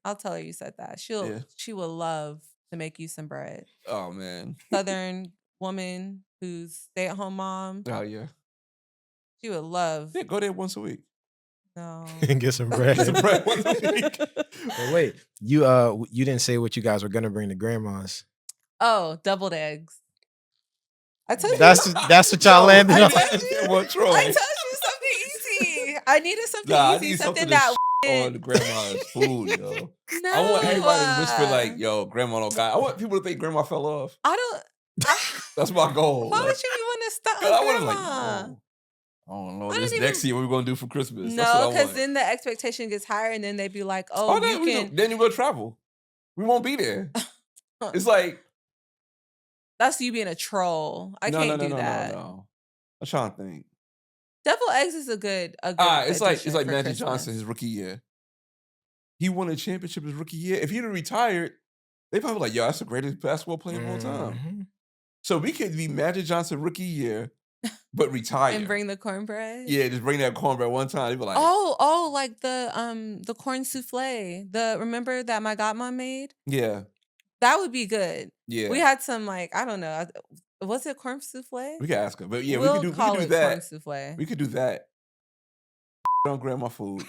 I'll tell her you said that. She will love to make you some bread. Oh man. Southern woman who's stay-at-home mom. Oh yeah. She would love. Yeah, go there once a week. No. And get some bread. Get some bread once a week. But wait, you didn't say what you guys were gonna bring to grandma's. Oh, deviled eggs. I told you. That's what y'all landed I on. told you. What, Troy? I told you something easy. I needed something Nah, I easy, need something to that on grandma's food, yo. No. I want everybody to whisper like, "Yo, grandma don't got." I want people to think grandma fell off. I don't. That's my goal. Why Like, would you want to stop I on want to grandma? like, I don't know. I This don't next even- year, what we gonna do for Christmas? No, because then the expectation gets higher, and then they'd be like, "Oh, then you can." then you go travel. We won't be there. It's like That's you being a troll. I can't do that. No. I'm trying to think. Deviled eggs is a good. It's like addition Magic for Christmas. Johnson his rookie year. He won a championship his rookie year. If he'd have retired, they probably like, yo, that's the greatest basketball player of all time. Mm-hmm. So we could be Magic Johnson rookie year, but retire. And bring the cornbread. Yeah, just bring that cornbread one time. They be like, Oh, like the corn souffle. Remember that my godmom made? yeah, That would be good. yeah. We had some like, I don't know. Was it corn souffle? We could ask her, but yeah, We'll we call could do it corn that. souffle. We could do that. On grandma food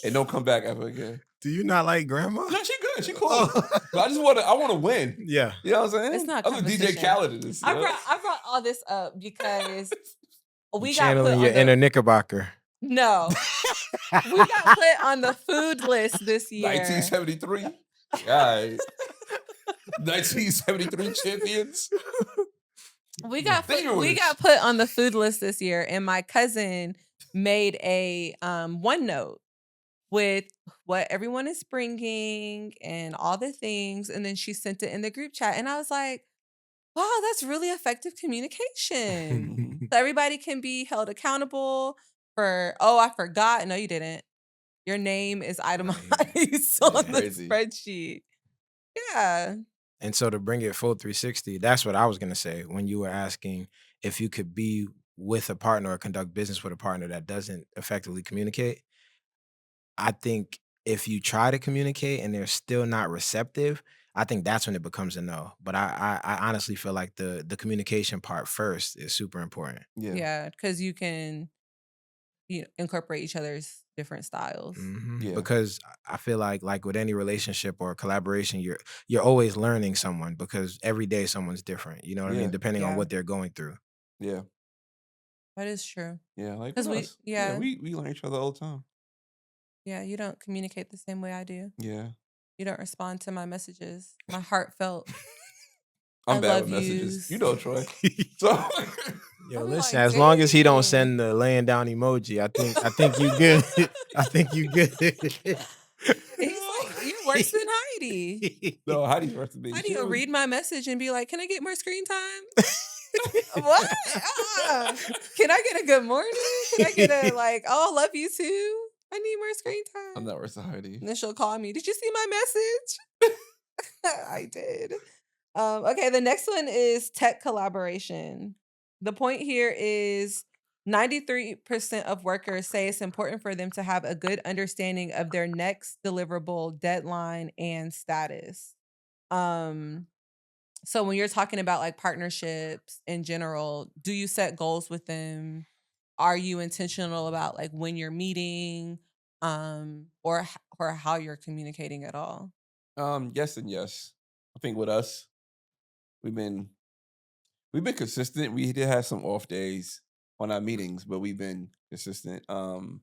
and don't come back ever again. Do you not like grandma? No, she good. She cool. But I want to win. Yeah. You know what I'm saying? It's not I'm a DJ competition. Khaled in this. I brought all this up because we got put Channeling on your the, inner Knickerbocker. No. We got put on the food list this year. 1973. All right. 1973 champions. We got put on the food list this year, and my cousin made a OneNote with what everyone is bringing and all the things, and then she sent it in the group chat, and I was like, wow, that's really effective communication. So everybody can be held accountable for, I forgot. No, you didn't. Your name is itemized on the spreadsheet. Yeah. And so to bring it full 360, that's what I was going to say when you were asking if you could be with a partner or conduct business with a partner that doesn't effectively communicate. I think if you try to communicate and they're still not receptive, I think that's when it becomes a no. But I honestly feel like the communication part first is super important. Yeah, because you can incorporate each other's different styles. Mm-hmm. Yeah. Because I feel like with any relationship or collaboration, you're always learning someone because every day someone's different. You know what I mean? Depending on what they're going through. Yeah. That is true. Yeah, like because we learn each other all the time. Yeah, you don't communicate the same way I do. Yeah. You don't respond to my messages. My heartfelt. I'm I bad love with messages. yous. You know, Troy. So Yo, I'm listen, like, as long as he don't dang. send the laying down emoji, I think you good. I think you good. He's like, you're worse than Heidi. no, Heidi's worse than me. Heidi will read my message and be like, can I get more screen time? What? Can I get a good morning? Can I get a love you too? I need more screen time. I'm not worse than Heidi. And then she'll call me. Did you see my message? I did. Okay, the next one is tech collaboration. The point here is 93% of workers say it's important for them to have a good understanding of their next deliverable deadline and status. So when you're talking about partnerships in general, do you set goals with them? Are you intentional about when you're meeting, or how you're communicating at all? Yes and yes. I think with us, we've been consistent. We did have some off days on our meetings, but we've been consistent. Coming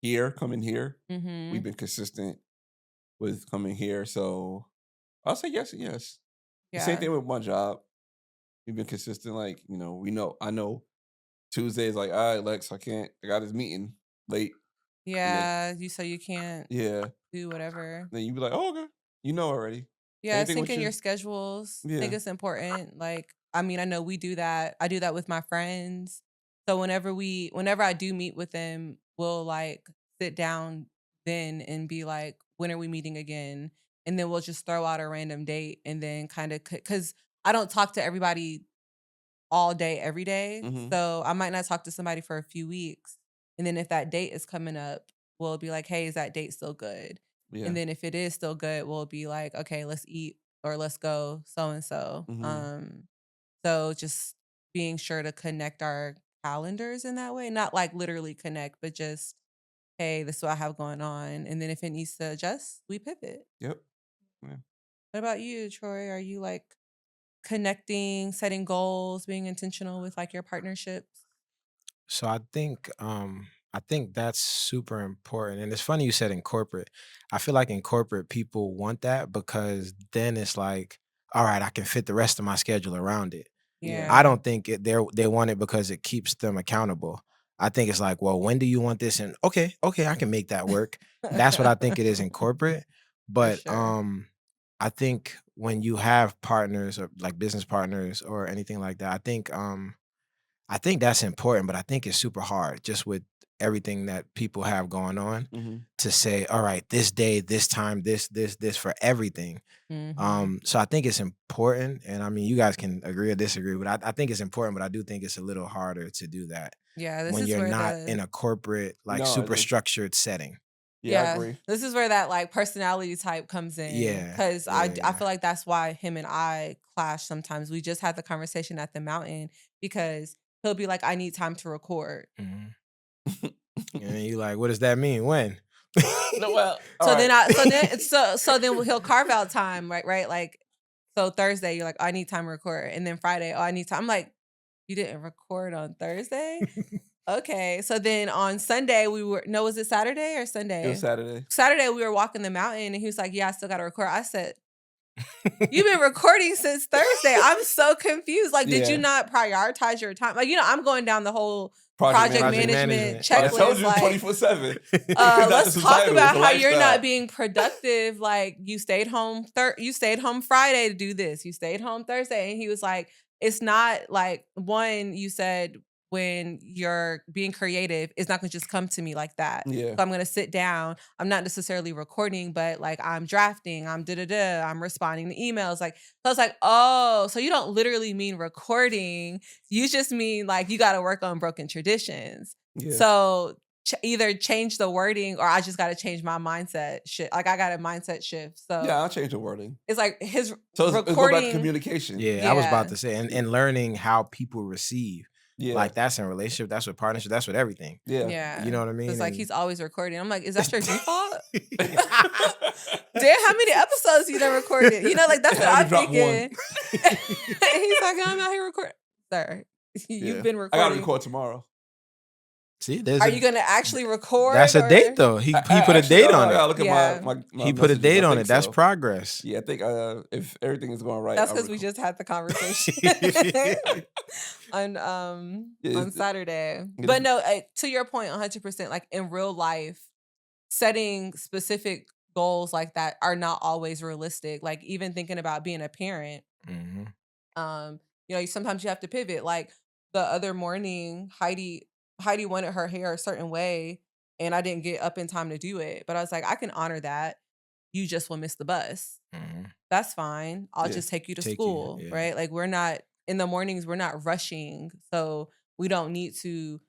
here, Mm-hmm. we've been consistent with coming here. So I'll say yes and yes. Yeah. The same thing with my job. We've been consistent. I know Tuesday's all right, Lex, I got this meeting late. Yeah, you can't Yeah. do whatever. Then you be like, oh, okay. You know already. Yeah, Anything with syncing you? your schedules. I Yeah. think it's important. I know we do that. I do that with my friends. So whenever I do meet with them, we'll sit down then and be like, when are we meeting again? And then we'll just throw out a random date and then kind of, because I don't talk to everybody all day, every day. Mhm. So I might not talk to somebody for a few weeks. And then if that date is coming up, we'll be like, hey, is that date still good? Yeah. And then if it is still good, we'll be like, okay, let's eat or let's go so and so. So just being sure to connect our calendars in that way, not like literally connect, but just, hey, this is what I have going on, and then if it needs to adjust, we pivot. Yep. Yeah. What about you, Troy? Are you like connecting, setting goals, being intentional with like your partnerships? So I think that's super important. And it's funny you said in corporate. I feel like in corporate people want that because then it's like, all right, I can fit the rest of my schedule around it. Yeah. I don't think they want it because it keeps them accountable. I think it's like, well, when do you want this? And okay, I can make that work. That's what I think it is in corporate. But sure. I think when you have partners or like business partners or anything like that, I think that's important, but I think it's super hard just with everything that people have going on to say, all right, this day, this time, this for everything. So I think it's important. And I mean, you guys can agree or disagree, but I think it's important, but I do think it's a little harder to do that Yeah, this when is you're where not in a corporate, like No, it super is. structured setting. Yeah, I yeah, agree. this is where that like personality type comes in. Yeah, Because yeah, I feel like that's why him and I clash sometimes. We just had the conversation at the mountain because he'll be like, I need time to record. Mhm. And then you like, what does that mean? When? No, well, So all then right. so then he'll carve out time, right? Like, so Thursday, you're like, I need time to record. And then Friday, oh, I need time. I'm like, you didn't record on Thursday? Okay. So then on Sunday, was it Saturday or Sunday? It was Saturday. Saturday, we were walking the mountain and he was like, yeah, I still got to record. I said, you've been recording since Thursday. I'm so confused. Like, did you Yeah. not prioritize your time? Like, I'm going down the whole Project project management. management I told checklist. you Like, 24/7. let's talk about how you're not being productive. Like, you stayed home Friday to do this. You stayed home Thursday. And he was like, it's not like, one, you said when you're being creative, it's not going to just come to me like that. Yeah. So I'm going to sit down. I'm not necessarily recording, but like I'm drafting, I'm I'm responding to emails. Like, so I was like, oh, so you don't literally mean recording. You just mean like you got to work on broken traditions. Yeah. So either change the wording or I just got to change my mindset shift. Like I got a mindset shift. So Yeah, I'll change the wording. it's like his So it's recording. go back to communication. Yeah, I was about to say, and learning how people receive. Yeah. Like that's in relationship, that's with partnership, that's with everything. Yeah. You know what I mean? It's like And- he's always recording. I'm like, is that your default? Damn, how many episodes you done recorded? You know, like that's what I I'm dropped thinking. He's like, I'm out here recording. Sir, you've been I recording. gotta record tomorrow. See, there's Are you gonna actually record? that's a date though. He put a Actually, date on I gotta it. look Yeah. at my He put a messages. date I on think it. That's so. progress. Yeah, I think if everything is going right, That's I'll because we record. just had the conversation on Saturday. Yeah. But no, to your point, 100%. Like in real life, setting specific goals like that are not always realistic. Like even thinking about being a parent, sometimes you have to pivot. Like the other morning, Heidi wanted her hair a certain way, and I didn't get up in time to do it. But I was like, I can honor that. You just will miss the bus. That's fine. I'll just take you to school, yeah. right? Like we're not in the mornings. We're not rushing, so we don't need to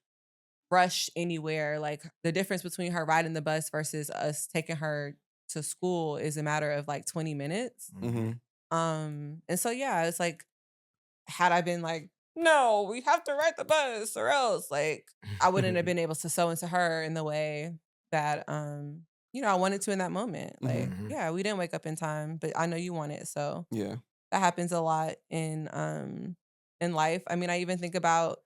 rush anywhere. Like the difference between her riding the bus versus us taking her to school is a matter of like 20 minutes. And so yeah, it's like, had I been like, no, we have to ride the bus or else, like I wouldn't have been able to sew into her in the way that I wanted to in that moment. Like, yeah, we didn't wake up in time, but I know you want it. So Yeah. that happens a lot in life. I mean, I even think about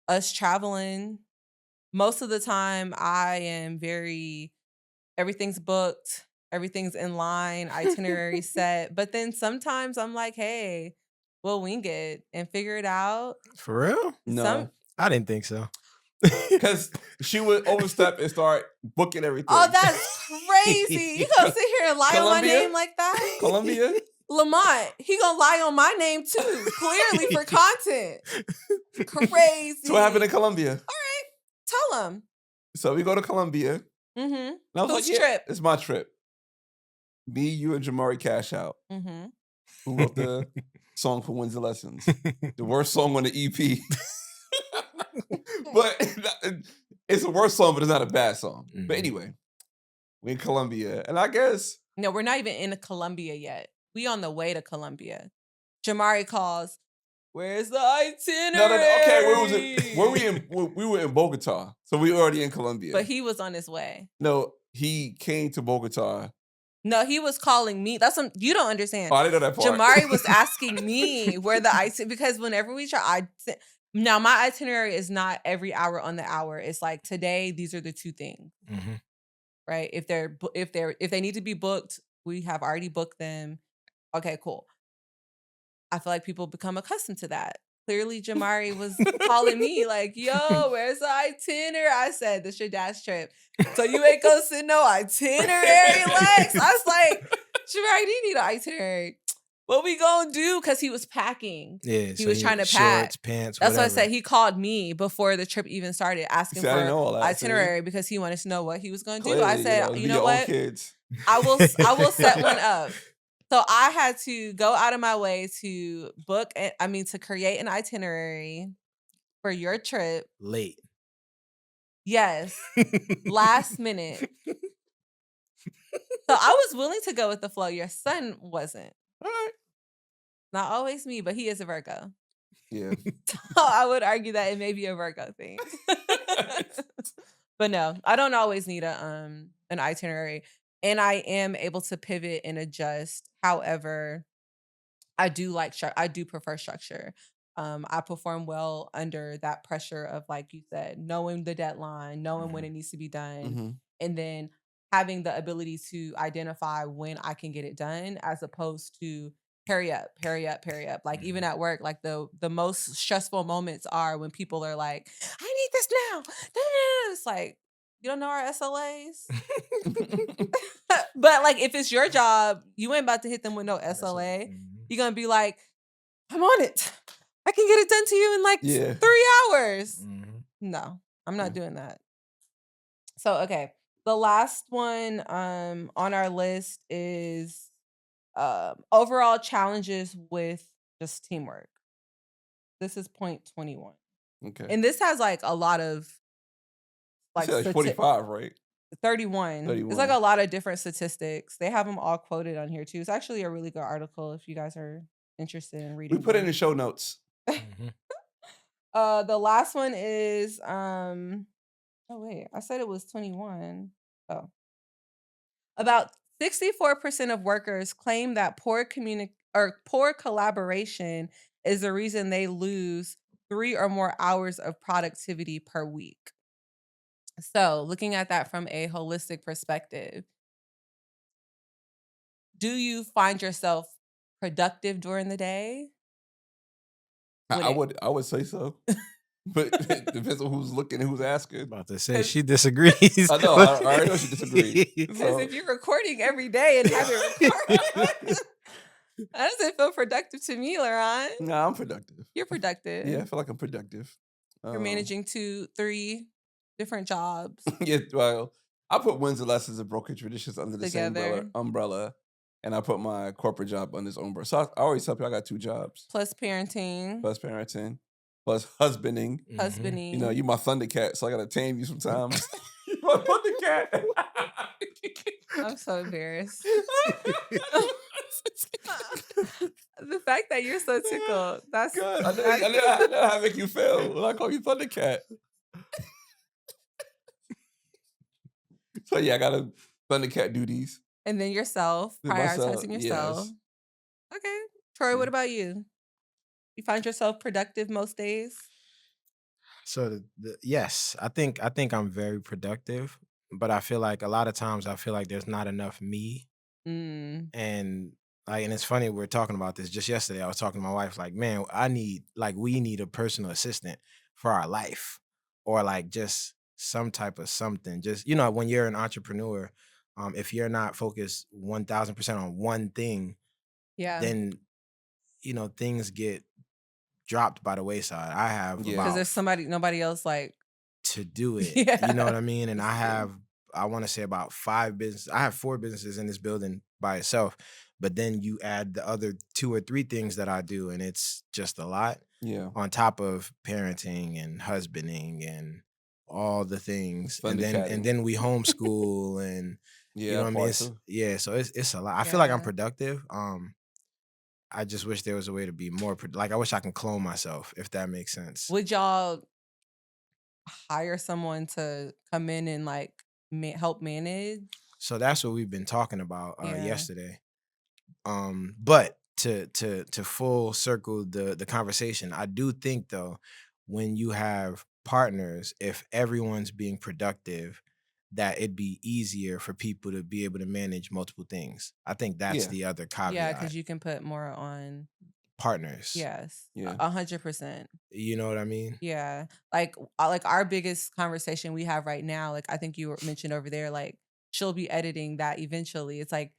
us traveling. Most of the time I am everything's booked, everything's in line, itinerary set. But then sometimes I'm like, hey, we'll wing it and figure it out. For real? No. I didn't think so. Because she would overstep and start booking everything. Oh, that's crazy. You gonna sit here and lie on my name like that? Columbia? Lamont, he gonna lie on my name too, clearly for content. Crazy. So what happened in Columbia? All right, tell him. So we go to Columbia. And I was whose like, trip? It's my trip. Me, you, and Jamari Cash Out. Who wrote the song for Wins and Lessons. The worst song on the EP. But it's a worst song, but it's not a bad song. But anyway, we're in Columbia. And I guess... No, we're not even in Columbia yet. We on the way to Colombia. Jamari calls, where's the itinerary? No. Okay, where was it? Where we in? We were in Bogota, so we were already in Colombia. But he was on his way. No, he came to Bogota. No, he was calling me. That's some you don't understand. Oh, I didn't know that part. Jamari was asking me where the itinerary, because whenever we try, now my itinerary is not every hour on the hour. It's like today, these are the two things, right? If they need to be booked, we have already booked them. Okay, cool. I feel like people become accustomed to that. Clearly, Jamari was calling me like, yo, where's the itinerary? I said, this your dad's trip. So you ain't gonna send no itinerary, Lex? I was like, Jamari, do you need an itinerary? What we gonna do? Because he was packing. Yeah, he was trying to pack. Shorts, pants, That's whatever. what I said. He called me before the trip even started, asking for itinerary because he wanted to know what he was gonna do. I said, you know what? Kids. I will set one up. So I had to go out of my way to to create an itinerary for your trip. Late. Yes. Last minute. So I was willing to go with the flow. Your son wasn't. All right. Not always me, but he is a Virgo. Yeah. So I would argue that it may be a Virgo thing. But no, I don't always need an itinerary. And I am able to pivot and adjust. However, I do prefer structure. I perform well under that pressure of, like you said, knowing the deadline, knowing when it needs to be done, and then having the ability to identify when I can get it done, as opposed to hurry up. Like even at work, like the most stressful moments are when people are like, I need this now. It's like, you don't know our SLAs? But like, if it's your job, you ain't about to hit them with no SLA. You're going to be like, I'm on it. I can get it done to you in like 3 hours. No, I'm not doing that. So, okay. The last one on our list is overall challenges with just teamwork. This is point 21. Okay. And this has like a lot of like 45, right? 31. It's like a lot of different statistics. They have them all quoted on here too. It's actually a really good article if you guys are interested in reading. We put it in the show notes. The last one is oh wait, I said it was 21. Oh. About 64% of workers claim that poor collaboration is the reason they lose 3 or more hours of productivity per week. So, looking at that from a holistic perspective, do you find yourself productive during the day? I would say so. But it depends on who's looking and who's asking. About to say she disagrees. I know. I already know she disagrees. Because if you're recording every day and have it recorded, that doesn't feel productive to me, Laurent. No, I'm productive. You're productive. Yeah, I feel like I'm productive. You're managing 2-3 different jobs. Yeah, well, I put wins and lessons and broken traditions under the same umbrella, and I put my corporate job under this umbrella. So I always tell people I got 2 jobs. Plus parenting. Plus husbanding. Husbanding. You know, you my Thundercat, so I gotta tame you sometimes. You my Thundercat. I'm so embarrassed. The fact that you're so tickled, that's good. I know how to make you feel when I call you Thundercat. So yeah, I got a Thundercat duties. And then yourself, prioritizing yourself. Yes. Okay. Troy, what about you? You find yourself productive most days? So yes, I think I'm very productive, but I feel like a lot of times there's not enough me. And it's funny, we're talking about this just yesterday. I was talking to my wife, like, man, we need a personal assistant for our life, or like just some type of something. Just, when you're an entrepreneur, if you're not focused 1000% on one thing, then things get dropped by the wayside. I have because there's nobody else like to do it. You know what I mean? And I want to say about 5 businesses. I have 4 businesses in this building by itself, but then you add the other 2 or 3 things that I do, and it's just a lot. Yeah. On top of parenting and husbanding and all the things, and then we homeschool and you know what I mean? So it's a lot. I feel like I'm productive. I just wish there was a way to be more like I wish I can clone myself, if that makes sense. Would y'all hire someone to come in and like help manage? So that's what we've been talking about Yeah. yesterday. But to full circle the conversation, I do think though, when you have partners, if everyone's being productive, that it'd be easier for people to be able to manage multiple things. I think that's Yeah. the other Yeah, caveat. because you can put more on. Partners. Yes. Yeah. 100%. You know what I mean? Yeah. Like our biggest conversation we have right now, like I think you mentioned over there, like she'll be editing that eventually. It's like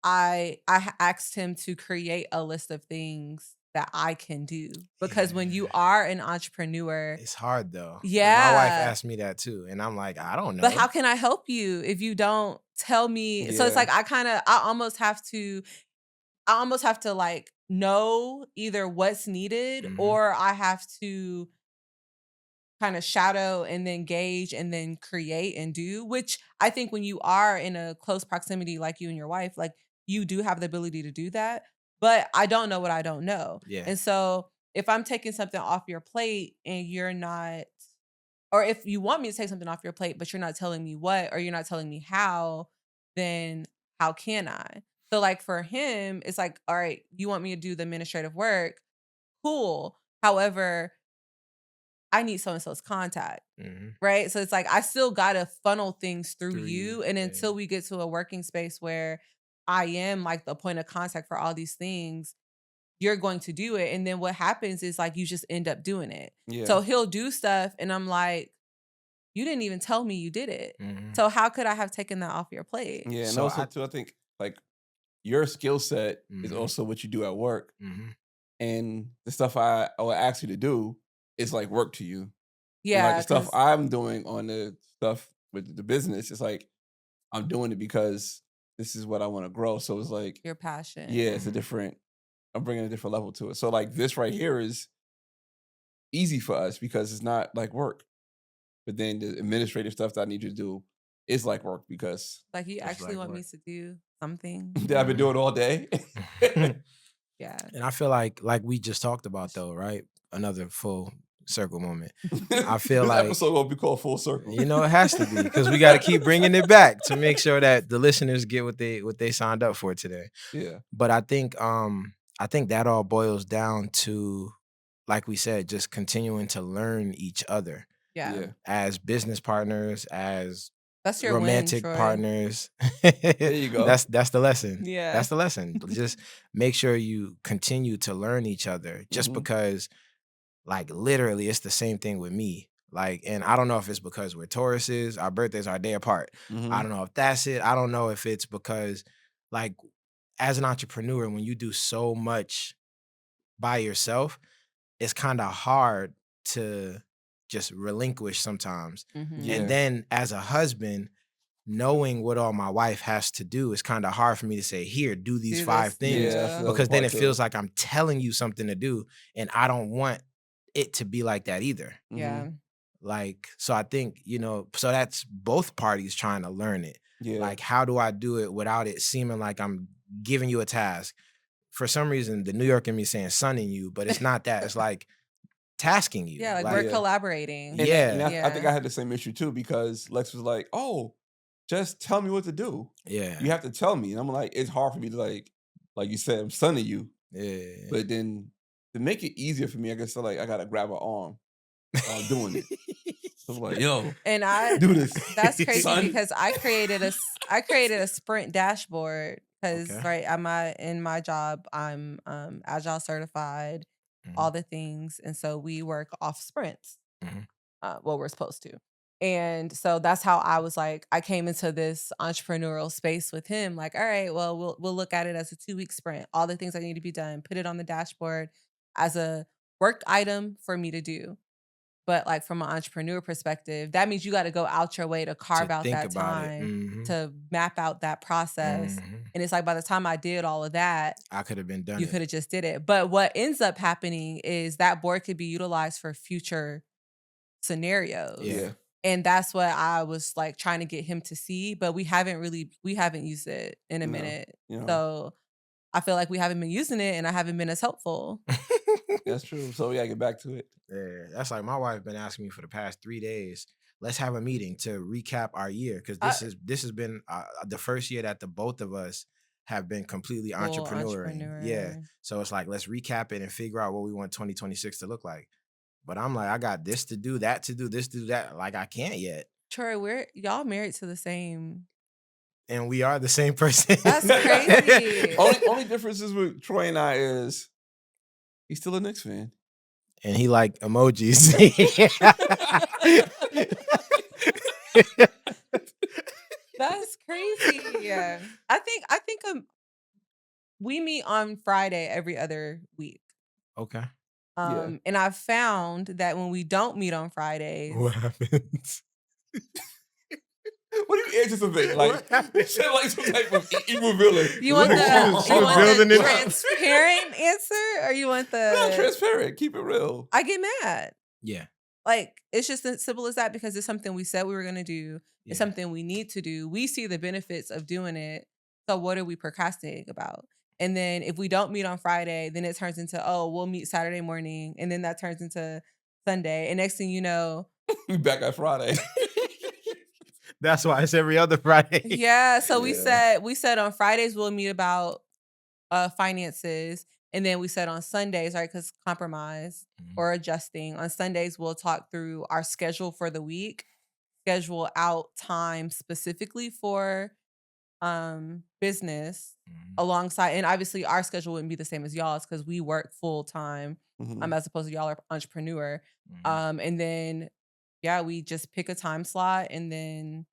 I asked him to create a list of things that I can do, because when you Yeah. are an entrepreneur, It's hard though. 'Cause yeah, my wife asked me that too, and I'm like, I don't know. but how can I help you if you don't tell me? So it's Yeah. like I almost have to like know either what's needed, Mhm. or I have to kind of shadow and then gauge and then create and do, which I think when you are in a close proximity like you and your wife, like you do have the ability to do that. But I don't know what I don't know. Yeah. And so if I'm taking something off your plate and you're not, or if you want me to take something off your plate, but you're not telling me what, or you're not telling me how, then how can I? So like for him, it's like, all right, you want me to do the administrative work? Cool. However, I need so-and-so's contact. Mhm. Right. So it's like I still gotta funnel things through Through you, you. And yeah. until we get to a working space where I am like the point of contact for all these things, you're going to do it. And then what happens is like you just end up doing it. Yeah. So he'll do stuff and I'm like, you didn't even tell me you did it. Mhm. So how could I have taken that off your plate? Yeah. And So also too, I think like your skill set is Mhm. also what you do at work. Mhm. And the stuff I will ask you to do is like work to you. And like Yeah. the stuff 'Cause I'm doing on the stuff with the business, it's like I'm doing it because this is what I want to grow. So it's like, your passion. yeah, it's a Mhm. different, I'm bringing a different level to it. So like this right here is easy for us because it's not like work. But then the administrative stuff that I need you to do is like work because Like you Just actually like want me work. to do something. that I've been doing all day. Yeah. And I feel like we just talked about though, right? Another full circle moment. I feel this like, episode will be called Full Circle. you know, it has to be, because we got to keep bringing it back to make sure that the listeners get what they signed up for today. Yeah. But I think that all boils down to, like we said, just continuing to learn each other Yeah. Yeah. as business partners, as That's your romantic win, Troy. partners. There you go. That's the lesson. Yeah. That's the lesson. Just make sure you continue to learn each other, just Mhm. because like literally it's the same thing with me. Like, and I don't know if it's because we're Tauruses, our birthdays are a day apart. Mhm. I don't know if that's it. I don't know if it's because, like, as an entrepreneur, when you do so much by yourself, it's kind of hard to just relinquish sometimes. Mhm. Yeah. And then as a husband, knowing what all my wife has to do, is kind of hard for me to say, here, do these Do 5 this, things. Yeah, I yeah. feel Because then it part feels too. like I'm telling you something to do, and I don't want it to be like that either. Yeah. Mhm. Like, so I think, so that's both parties trying to learn it. Yeah. Like, how do I do it without it seeming like I'm giving you a task? For some reason, the New York in me saying sunning you, but it's not that. It's like tasking you. Yeah, like we're Yeah. collaborating. And, Yeah. and I think I Yeah. had the same issue too because Lex was like, "Oh, just tell me what to do. Yeah. You have to tell me." And I'm like, "It's hard for me to like you said, I'm sonning you." Yeah. But then to make it easier for me, I guess I gotta grab her arm while I'm doing it. So I'm like, "Yo, And I do this." that's crazy Son. because I created a sprint dashboard because Okay. right, in my job, I'm agile certified, all the things. And so we work off sprints. Mhm. Well, we're supposed to. And so that's how I was like, I came into this entrepreneurial space with him. Like, all right, well, we'll look at it as a 2-week sprint. All the things that need to be done, put it on the dashboard as a work item for me to do. But like from an entrepreneur perspective, that means you got to go out your way to carve out think that about it. time Mhm. to map out that process. Mhm. And it's like by the time I did all of that, I could have been done. you could have just did it. But what ends up happening is that board could be utilized for future scenarios. Yeah. And that's what I was like trying to get him to see, but we haven't used it in a No, minute. you know. So I feel like we haven't been using it and I haven't been as helpful. That's true. So we gotta get back to it. Yeah, that's like my wife been asking me for the past 3 days. Let's have a meeting to recap our year because this has been the first year that the both of us have been completely Full entrepreneuring. Yeah, entrepreneur. so it's like let's recap it and figure out what we want 2026 to look like. But I'm like, I got this to do, that to do, this to do, that. Like I can't yet, Troy, y'all married to the same. and we are the same person. That's crazy. only difference is with Troy and I is he's still a Knicks fan. And he like emojis. That's crazy. Yeah. I think we meet on Friday every other week. Okay. And I found that when we don't meet on Fridays, What happens? What do you anticipate? Like, shit, like some type of evil villain. you want building the it. transparent answer, or you want Not the transparent. Keep it real. I get mad. Yeah. Like, it's just as simple as that because it's something we said we were going to do. Yeah. It's something we need to do. We see the benefits of doing it. So what are we procrastinating about? And then if we don't meet on Friday, then it turns into, oh, we'll meet Saturday morning. And then that turns into Sunday. And next thing you know, We back on Friday. That's why it's every other Friday. yeah. So Yeah. we said on Fridays we'll meet about finances. And then we said on Sundays, right, because compromise or adjusting. On Sundays, we'll talk through our schedule for the week, schedule out time specifically for business alongside, and obviously our schedule wouldn't be the same as y'all's because we work full time as opposed to y'all are entrepreneur. And then we just pick a time slot and then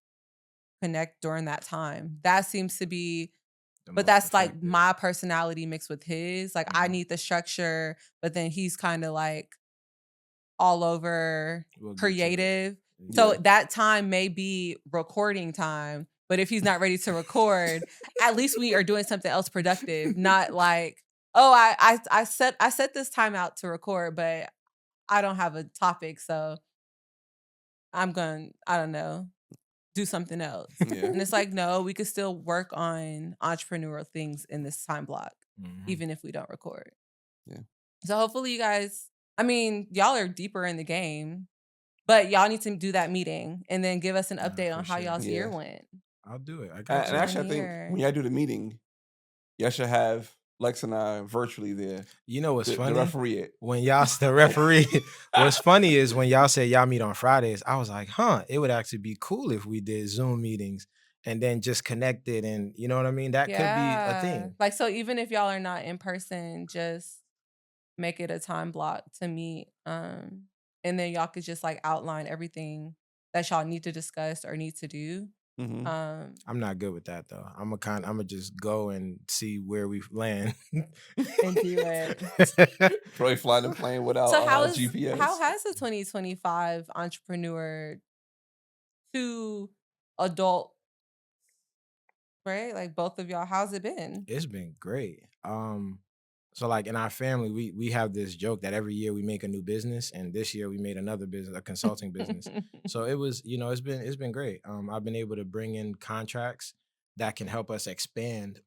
connect during that time. That seems to be but that's like my personality mixed with his. Like I need the structure, but then he's kind of like all over creative. So that time may be recording time, but if he's not ready to record, at least we are doing something else productive. Not like, oh, I set this time out to record, but I don't have a topic, so I don't know, do something else. Yeah. And it's like, no, we could still work on entrepreneurial things in this time block, even if we don't record. Yeah. So hopefully you guys, I mean, y'all are deeper in the game, but y'all need to do that meeting and then give us an update on how y'all's year went. I'll do it. I got And actually, I think when y'all do the meeting, y'all should have Lex and I virtually there. You know what's funny? The referee it. When y'all the referee, what's funny is when y'all say y'all meet on Fridays, I was like, it would actually be cool if we did Zoom meetings and then just connected, and you know what I mean? That could be a thing. Like, so even if y'all are not in person, just make it a time block to meet. And then y'all could just like outline everything that y'all need to discuss or need to do. I'm not good with that though. I'm gonna just go and see where we land and do it. Probably flying the plane without GPS. How has the 2025 entrepreneur to adult, right? Like both of y'all, how's it been? It's been great. So like in our family, we have this joke that every year we make a new business, and this year we made another business, a consulting business. So it was, it's been great. I've been able to bring in contracts that can help us expand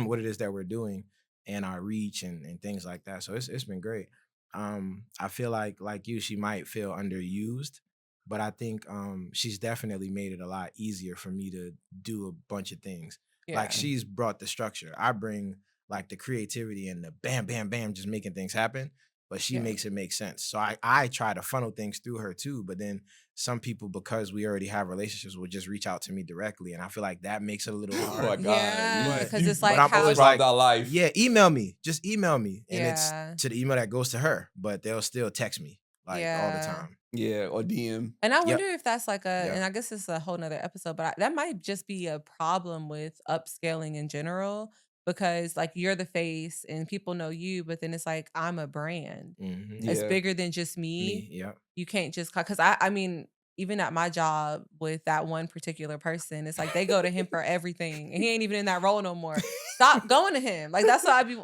what it is that we're doing and our reach and things like that. So it's been great. I feel like you, she might feel underused, but I think she's definitely made it a lot easier for me to do a bunch of things. Yeah. Like she's brought the structure. I bring like the creativity and the bam, bam, bam, just making things happen. But she makes it make sense. So I try to funnel things through her too. But then some people, because we already have relationships, will just reach out to me directly. And I feel like that makes it a little hard. Oh my God. Yeah, because it's like, I'm always like, life. Yeah, email me. Just email me. And it's to the email that goes to her. But they'll still text me all the time. Yeah, or DM. And I wonder if that's like and I guess it's a whole nother episode, but that might just be a problem with upscaling in general. Because like you're the face and people know you, but then it's like I'm a brand. It's bigger than just me. Yeah, you can't just because I mean even at my job with that one particular person, it's like they go to him for everything, and he ain't even in that role no more. Stop going to him. Like that's why I be.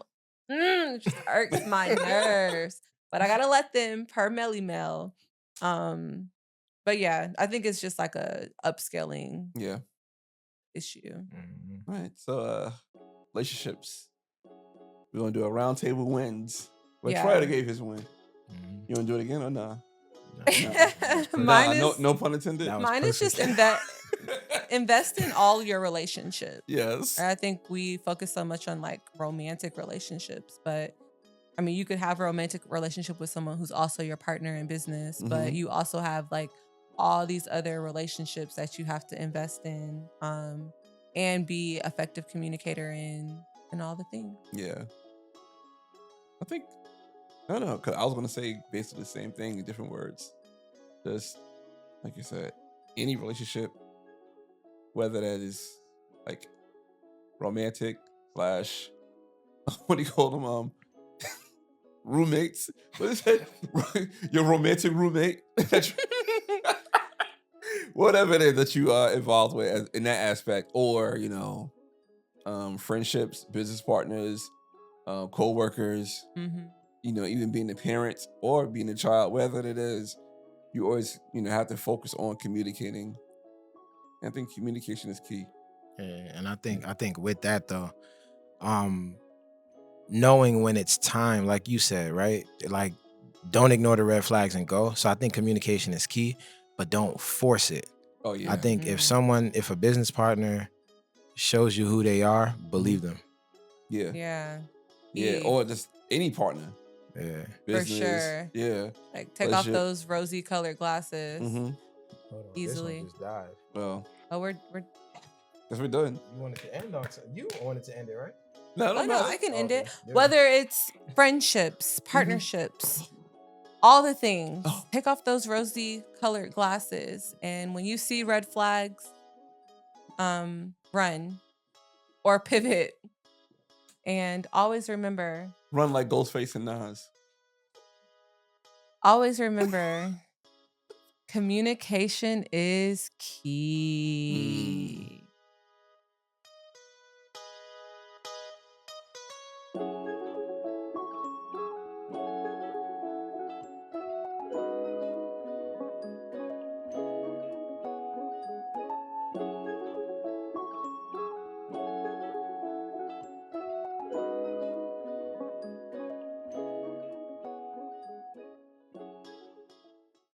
It just irks my nerves, but I gotta let them per Melly Mel. But yeah, I think it's just like a upscaling issue. Right. So relationships. We're gonna do a round table wins. But Yeah. Troy already gave his win. Mhm. You wanna do it again or nah? Mine is no pun intended. That was mine is just perfect. invest in all your relationships. Yes. I think we focus so much on like romantic relationships, but I mean, you could have a romantic relationship with someone who's also your partner in business, but Mhm. you also have like all these other relationships that you have to invest in, and be effective communicator in, and all the things. Yeah. I don't know, because I was gonna say basically the same thing in different words. Just like you said, any relationship, whether that is like romantic / what do you call them? Roommates. What is that? Your romantic roommate? Whatever it is that you are involved with in that aspect, or friendships, business partners, co-workers, Mm-hmm. even being a parent or being a child, whether it is, you always, have to focus on communicating. And I think communication is key. Yeah, and I think with that though, knowing when it's time, like you said, right? Like, don't ignore the red flags and go. So I think communication is key, but don't force it. Oh yeah. I think Mm. if a business partner shows you who they are, believe them. Yeah. Yeah. Yeah. Be- Or just any partner. Yeah. Business. sure. Yeah. Like take off Relationship. those rosy colored glasses Mm-hmm. Hold on, easily. This one just died. Well, Oh, we're that's what we're doing. You wanted to end on you wanted to end it, right? No, oh don't no, matter. I can end Okay. it. Yeah. Whether it's friendships, partnerships, all the things. Oh. Take off those rosy colored glasses, and when you see red flags, run or pivot, and always remember. Run like Ghostface and Nas. Always remember, communication is key.